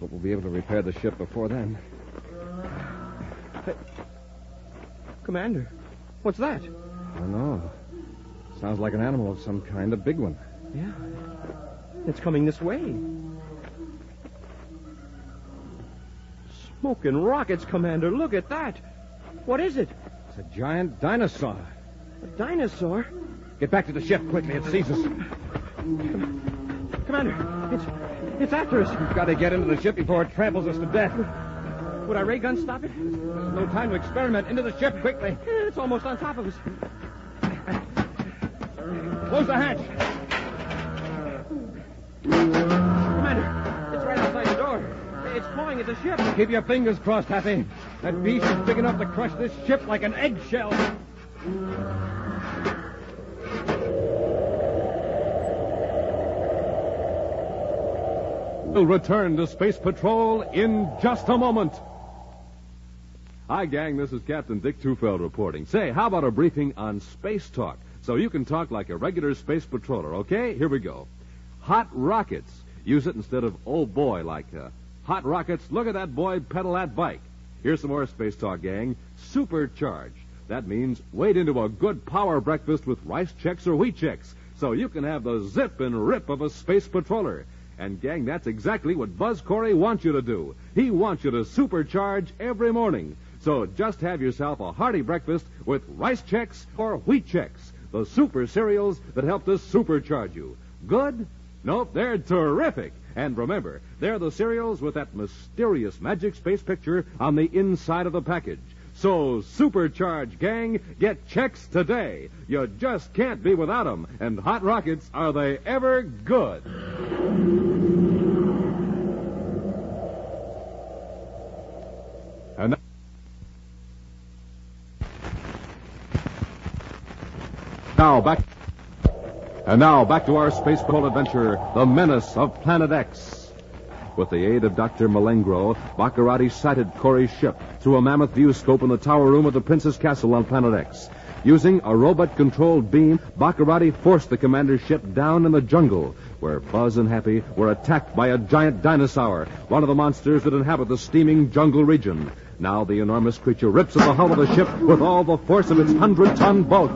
But we'll be able to repair the ship before then. Hey, Commander, what's that? I don't know. Sounds like an animal of some kind, a big one. Yeah, it's coming this way. Smoking rockets, Commander. Look at that. What is it? It's a giant dinosaur. A dinosaur? Get back to the ship quickly. It sees us. Commander, it's after us. We've got to get into the ship before it tramples us to death. Would our ray gun stop it? There's no time to experiment. Into the ship quickly. It's almost on top of us. Close the hatch. Commander, it's right outside the door. It's clawing at the ship. Keep your fingers crossed, Happy. That beast is big enough to crush this ship like an eggshell. We'll return to Space Patrol in just a moment. Hi, gang. This is Captain Dick Tufeld reporting. Say, how about a briefing on space talk? So you can talk like a regular space patroller, okay? Here we go. Hot rockets. Use it instead of oh boy, like hot rockets. Look at that boy pedal that bike. Here's some more space talk, gang. Supercharge. That means wade into a good power breakfast with rice checks or wheat checks, so you can have the zip and rip of a space patroller. And, gang, that's exactly what Buzz Corey wants you to do. He wants you to supercharge every morning. So just have yourself a hearty breakfast with rice checks or wheat checks, the super cereals that help to supercharge you. Good? Nope, they're terrific. And remember, they're the cereals with that mysterious magic space picture on the inside of the package. So supercharge, gang. Get checks today. You just can't be without them. And hot rockets, are they ever good? And now back to our space patrol adventure, the Menace of Planet X. With the aid of Dr. Malengro, Baccarati sighted Corey's ship through a mammoth view scope in the tower room of the Princess Castle on Planet X. Using a robot-controlled beam, Baccarati forced the commander's ship down in the jungle, where Buzz and Happy were attacked by a giant dinosaur, one of the monsters that inhabit the steaming jungle region. Now the enormous creature rips at the hull of the ship with all the force of its 100-ton bulk.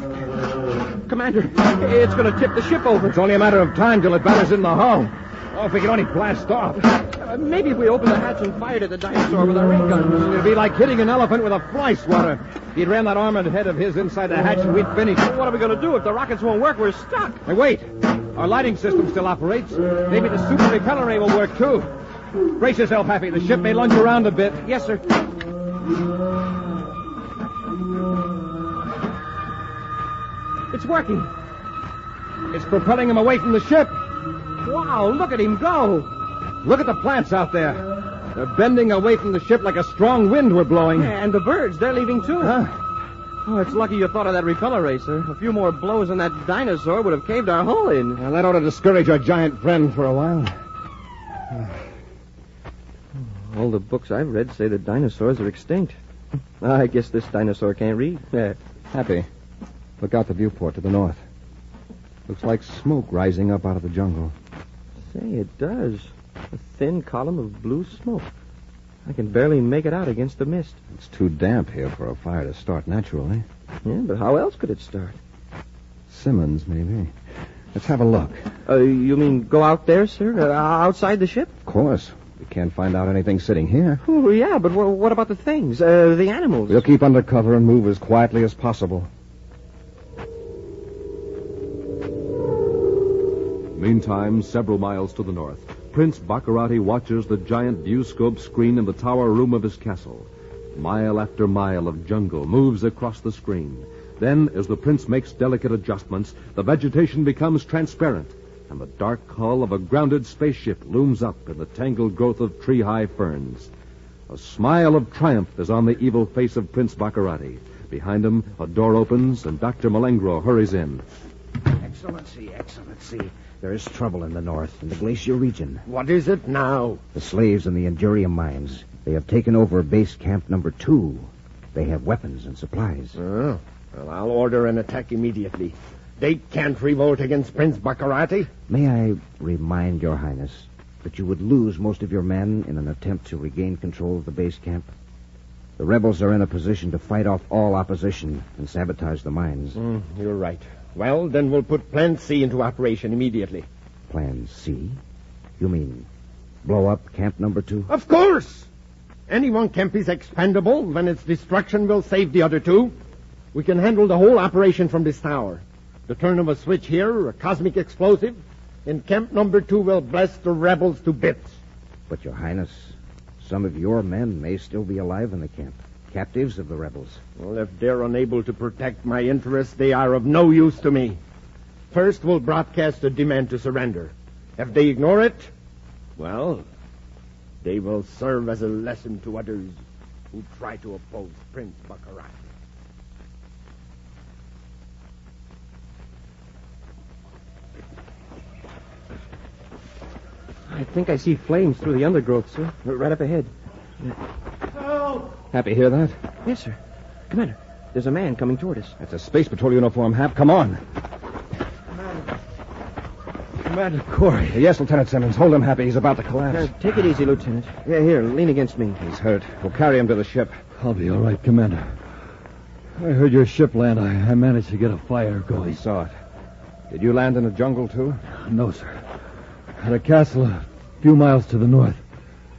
Commander, it's going to tip the ship over. It's only a matter of time till it batters in the hull. Oh, if we can only blast off. Maybe if we opened the hatch and fired at the dinosaur with our ray guns. It'd be like hitting an elephant with a fly swatter. He'd ram that armored head of his inside the hatch and we'd finish. Well, what are we going to do? If the rockets won't work, we're stuck. Hey, wait. Our lighting system still operates. Maybe the super repeller ray will work, too. Brace yourself, Happy. The ship may lunge around a bit. Yes, sir. It's working. It's propelling him away from the ship. Wow, look at him go. Look at the plants out there. They're bending away from the ship like a strong wind we're blowing. Yeah, and the birds, they're leaving, too. Huh? Oh, it's lucky you thought of that repeller ray, sir. A few more blows and that dinosaur would have caved our hull in. Well, that ought to discourage our giant friend for a while. All the books I've read say that dinosaurs are extinct. I guess this dinosaur can't read. Happy. Look out the viewport to the north. Looks like smoke rising up out of the jungle. Say, it does. A thin column of blue smoke. I can barely make it out against the mist. It's too damp here for a fire to start naturally. Yeah, but how else could it start? Simmons, maybe. Let's have a look. You mean go out there, sir? Outside the ship? Of course. We can't find out anything sitting here. Oh, yeah, but what about the things? The animals? We'll keep under cover and move as quietly as possible. Meantime, several miles to the north, Prince Baccarati watches the giant viewscope screen in the tower room of his castle. Mile after mile of jungle moves across the screen. Then, as the prince makes delicate adjustments, the vegetation becomes transparent, and the dark hull of a grounded spaceship looms up in the tangled growth of tree-high ferns. A smile of triumph is on the evil face of Prince Baccarati. Behind him, a door opens, and Dr. Malengro hurries in. Excellency, Excellency. There is trouble in the north, in the glacier region. What is it now? The slaves in the Endurium mines. They have taken over base camp number 2. They have weapons and supplies. Oh, well, I'll order an attack immediately. They can't revolt against Prince Baccarati. May I remind your highness that you would lose most of your men in an attempt to regain control of the base camp? The rebels are in a position to fight off all opposition and sabotage the mines. You're right. Well, then we'll put Plan C into operation immediately. Plan C? You mean blow up camp number 2? Of course! Any one camp is expendable, then its destruction will save the other 2. We can handle the whole operation from this tower. The turn of a switch here, a cosmic explosive, and camp number 2 will blast the rebels to bits. But, your highness, some of your men may still be alive in the camp. Captives of the rebels. Well, if they're unable to protect my interests, they are of no use to me. First, we'll broadcast a demand to surrender. If they ignore it, well, they will serve as a lesson to others who try to oppose Prince Baccarati. I think I see flames through the undergrowth, sir. Right up ahead. Help! Happy, hear that? Yes, sir. Commander, there's a man coming toward us. That's a space patrol uniform, Hap. Come on. Commander Corey. Yes, Lieutenant Simmons. Hold him, Happy. He's about to collapse. Take it easy, Lieutenant. Yeah, here, lean against me. He's hurt. We'll carry him to the ship. I'll be all right, Commander. I heard your ship land. I managed to get a fire going. We saw it. Did you land in the jungle, too? No, sir. At a castle a few miles to the north.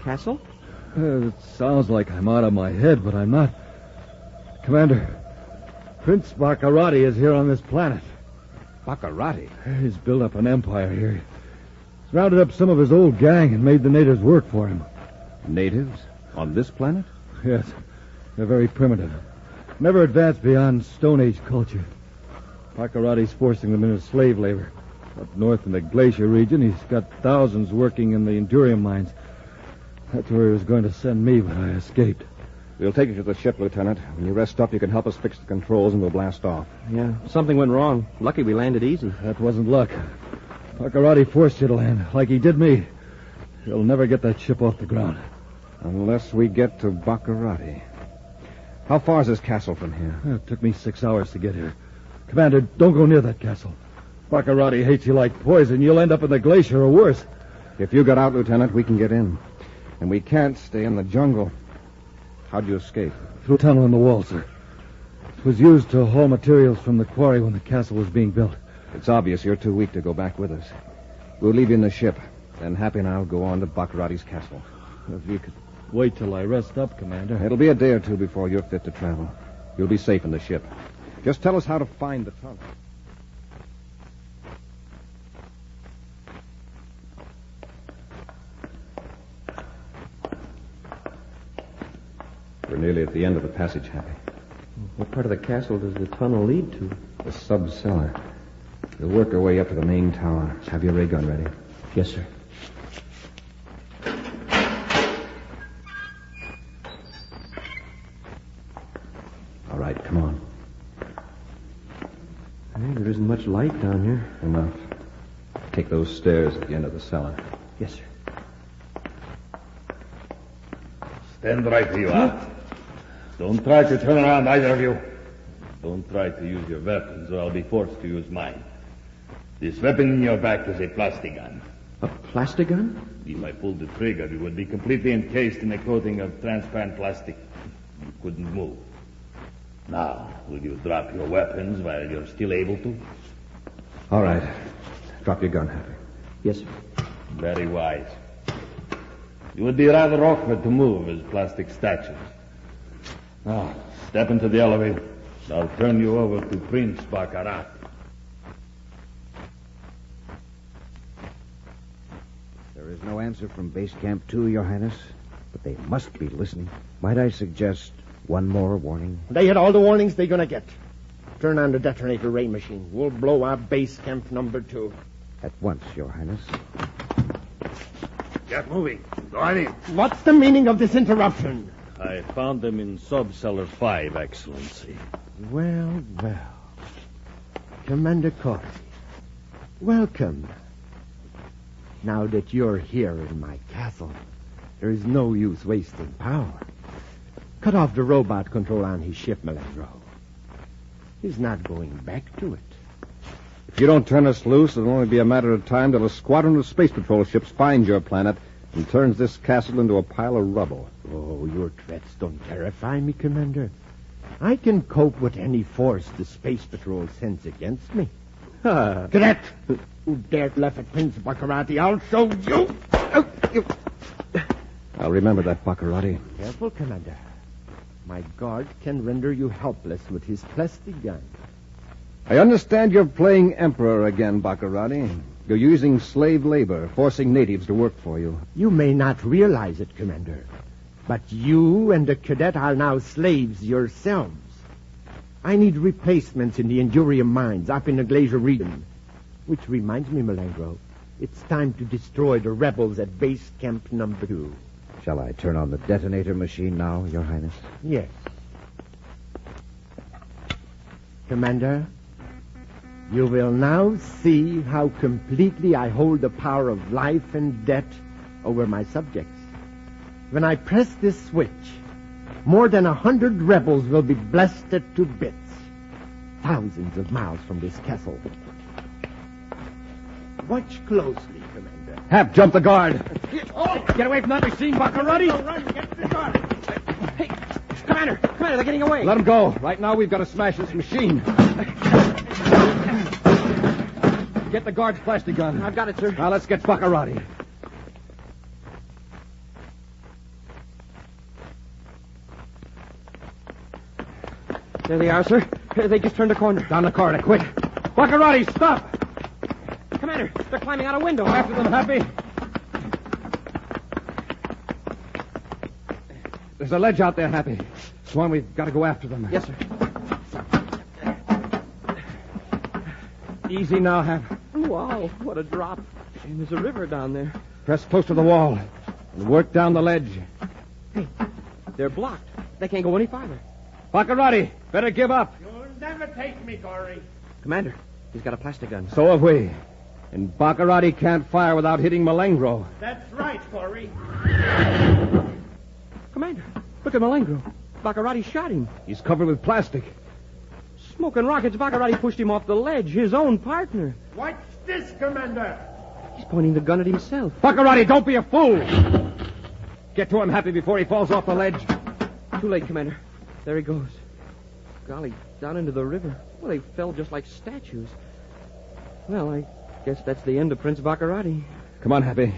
Castle? It sounds like I'm out of my head, but I'm not. Commander, Prince Baccarati is here on this planet. Baccarati? He's built up an empire here. He's rounded up some of his old gang and made the natives work for him. Natives? On this planet? Yes. They're very primitive. Never advanced beyond Stone Age culture. Baccarati's forcing them into slave labor. Up north in the glacier region, he's got thousands working in the Endurium mines. That's where he was going to send me, but I escaped. We'll take you to the ship, Lieutenant. When you rest up, you can help us fix the controls and we'll blast off. Yeah, something went wrong. Lucky we landed easy. That wasn't luck. Baccarati forced you to land, like he did me. He'll never get that ship off the ground. Unless we get to Baccarati. How far is this castle from here? It took me 6 hours to get here. Commander, don't go near that castle. Baccarati hates you like poison. You'll end up in the glacier or worse. If you get out, Lieutenant, we can get in. And we can't stay in the jungle. How'd you escape? Through a tunnel in the wall, sir. It was used to haul materials from the quarry when the castle was being built. It's obvious you're too weak to go back with us. We'll leave you in the ship. Then Happy and I'll go on to Baccarati's castle. If you could wait till I rest up, Commander. It'll be a day or two before you're fit to travel. You'll be safe in the ship. Just tell us how to find the tunnel. We're nearly at the end of the passage, Happy. What part of the castle does the tunnel lead to? The sub-cellar. We'll work our way up to the main tower. Have your ray gun ready. Yes, sir. All right, come on. Hey, there isn't much light down here. Enough. Take those stairs at the end of the cellar. Yes, sir. Stand right where you are. Don't try to turn around, either of you. Don't try to use your weapons, or I'll be forced to use mine. This weapon in your back is a plastic gun. A plastic gun? If I pulled the trigger, it would be completely encased in a coating of transparent plastic. You couldn't move. Now, will you drop your weapons while you're still able to? All right. Drop your gun, Happy. Yes, sir. Very wise. You would be rather awkward to move as plastic statues. Now, step into the elevator. I'll turn you over to Prince Baccarat. There is no answer from Base Camp 2, Your Highness, but they must be listening. Might I suggest one more warning? They had all the warnings they're going to get. Turn on the detonator ray machine. We'll blow up Base Camp number 2. At once, Your Highness. Get moving. Go on in. What's the meaning of this interruption? I found them in Sub-Cellar 5, Excellency. Well, well. Commander Corey, welcome. Now that you're here in my castle, there is no use wasting power. Cut off the robot control on his ship, Melandro. He's not going back to it. If you don't turn us loose, it'll only be a matter of time till a squadron of space patrol ships finds your planet and turns this castle into a pile of rubble. Oh, your threats don't terrify me, Commander. I can cope with any force the Space Patrol sends against me. Cadet! Who dared laugh at Prince Baccarati? I'll show you! I'll remember that, Baccarati. Careful, Commander. My guard can render you helpless with his plastic gun. I understand you're playing Emperor again, Baccarati. You're using slave labor, forcing natives to work for you. You may not realize it, Commander, but you and the cadet are now slaves yourselves. I need replacements in the Endurium mines up in the Glacier region. Which reminds me, Melandro, it's time to destroy the rebels at Base Camp number 2. Shall I turn on the detonator machine now, Your Highness? Yes. Commander, you will now see how completely I hold the power of life and death over my subjects. When I press this switch, more than 100 rebels will be blasted to bits, thousands of miles from this castle. Watch closely, Commander. Hap, jump the guard. Get away from that machine, Baccarati! Run, get the guard. Hey, Commander, they're getting away. Let them go. Right now, we've got to smash this machine. Get the guard's plastic gun. I've got it, sir. Now, let's get Baccarati. There they are, sir. They just turned a corner. Down the corridor, quick. Baccarati, stop! Commander, they're climbing out a window. After them, Happy. There's a ledge out there, Happy. Swan, we've got to go after them. Yes, sir. Easy now, Hap. Wow, what a drop. And there's a river down there. Press close to the wall and work down the ledge. Hey, they're blocked. They can't go any farther. Baccarati, better give up. You'll never take me, Corey. Commander, he's got a plastic gun. So have we. And Baccarati can't fire without hitting Melengro. That's right, Corey. Commander, look at Melengro. Baccarati shot him. He's covered with plastic. Smoking rockets, Baccarati pushed him off the ledge, his own partner. Watch this, Commander. He's pointing the gun at himself. Baccarati, don't be a fool. Get to him, Happy, before he falls off the ledge. Too late, Commander. There he goes. Golly, down into the river. Well, they fell just like statues. Well, I guess that's the end of Prince Baccarati. Come on, Happy.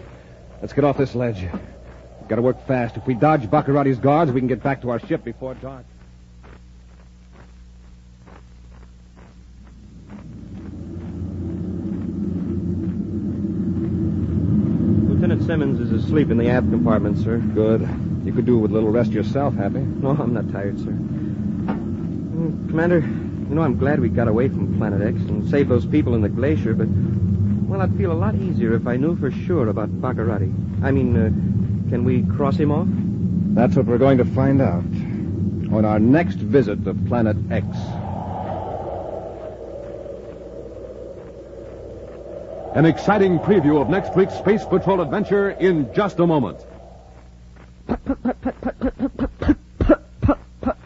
Let's get off this ledge. We've got to work fast. If we dodge Baccarati's guards, we can get back to our ship before dark. Lieutenant Simmons is asleep in the aft compartment, sir. Good. You could do with a little rest yourself, Happy. No, I'm not tired, sir. Commander, I'm glad we got away from Planet X and saved those people in the glacier, but, well, I'd feel a lot easier if I knew for sure about Baccarati. I mean, can we cross him off? That's what we're going to find out on our next visit to Planet X. An exciting preview of next week's Space Patrol adventure in just a moment.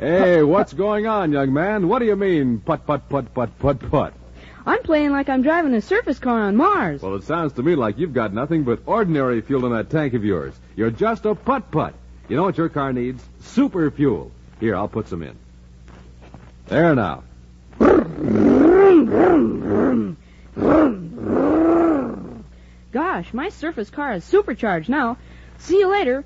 Hey, what's going on, young man? What do you mean, putt, putt, putt, putt, putt, putt? I'm playing like I'm driving a surface car on Mars. Well, it sounds to me like you've got nothing but ordinary fuel in that tank of yours. You're just a putt-putt. You know what your car needs? Super fuel. Here, I'll put some in. There now. Gosh, my surface car is supercharged now. See you later.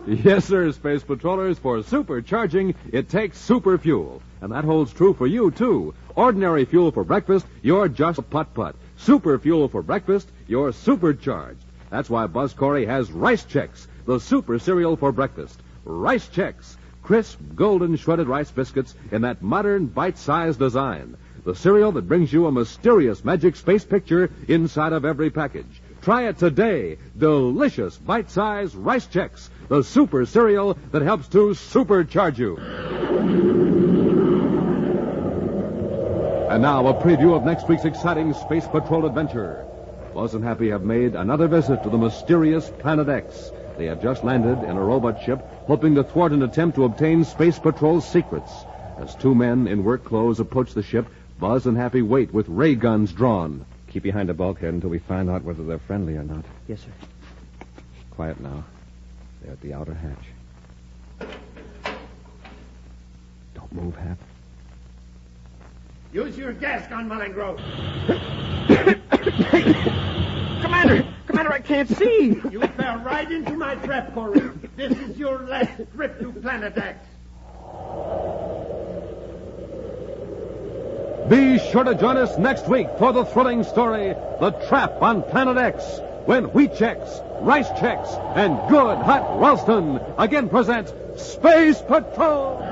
Yes, sir, Space Patrollers. For supercharging, it takes super fuel. And that holds true for you, too. Ordinary fuel for breakfast, you're just a putt-putt. Super fuel for breakfast, you're supercharged. That's why Buzz Corey has Rice Chex, the super cereal for breakfast. Rice Chex, crisp, golden shredded rice biscuits in that modern, bite-sized design. The cereal that brings you a mysterious magic space picture inside of every package. Try it today. Delicious, bite-sized Rice Chex, the super cereal that helps to supercharge you. And now, a preview of next week's exciting Space Patrol adventure. Buzz and Happy have made another visit to the mysterious Planet X. They have just landed in a robot ship, hoping to thwart an attempt to obtain Space Patrol's secrets. As two men in work clothes approach the ship, Buzz and Happy wait with ray guns drawn. Keep behind the bulkhead until we find out whether they're friendly or not. Yes, sir. Quiet now. They're at the outer hatch. Don't move, Hap. Use your gas gun, Malingro. Commander, I can't see. You fell right into my trap, Corey. This is your last trip to Planet X. Be sure to join us next week for the thrilling story, The Trap on Planet X, when Wheat Chex, Rice Chex, and Good Hot Ralston again present Space Patrol!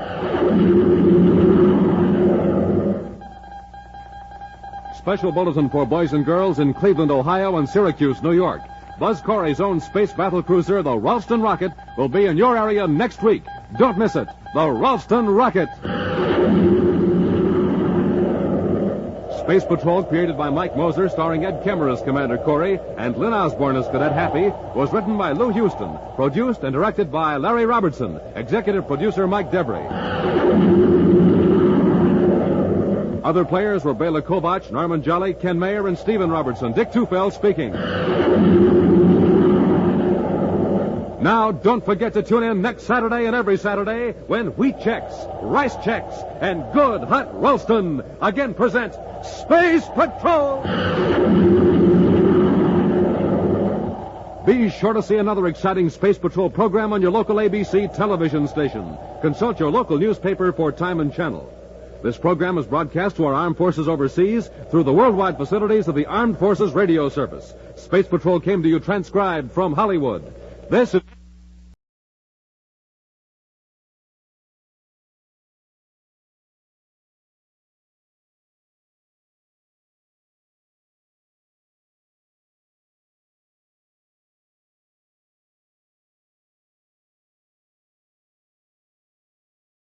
Special bulletin for boys and girls in Cleveland, Ohio, and Syracuse, New York. Buzz Corey's own space battle cruiser, the Ralston Rocket, will be in your area next week. Don't miss it. The Ralston Rocket. Space Patrol, created by Mike Moser, starring Ed Kemmer as Commander Corey and Lynn Osborne as Cadet Happy, was written by Lou Houston, produced and directed by Larry Robertson, executive producer Mike Debray. Other players were Bela Kovach, Norman Jolly, Ken Mayer, and Stephen Robertson. Dick Tufeld speaking. Now, don't forget to tune in next Saturday and every Saturday when Wheat Chex, Rice Chex, and Good Hot Ralston again present Space Patrol! Be sure to see another exciting Space Patrol program on your local ABC television station. Consult your local newspaper for time and channel. This program is broadcast to our armed forces overseas through the worldwide facilities of the Armed Forces Radio Service. Space Patrol came to you transcribed from Hollywood. This is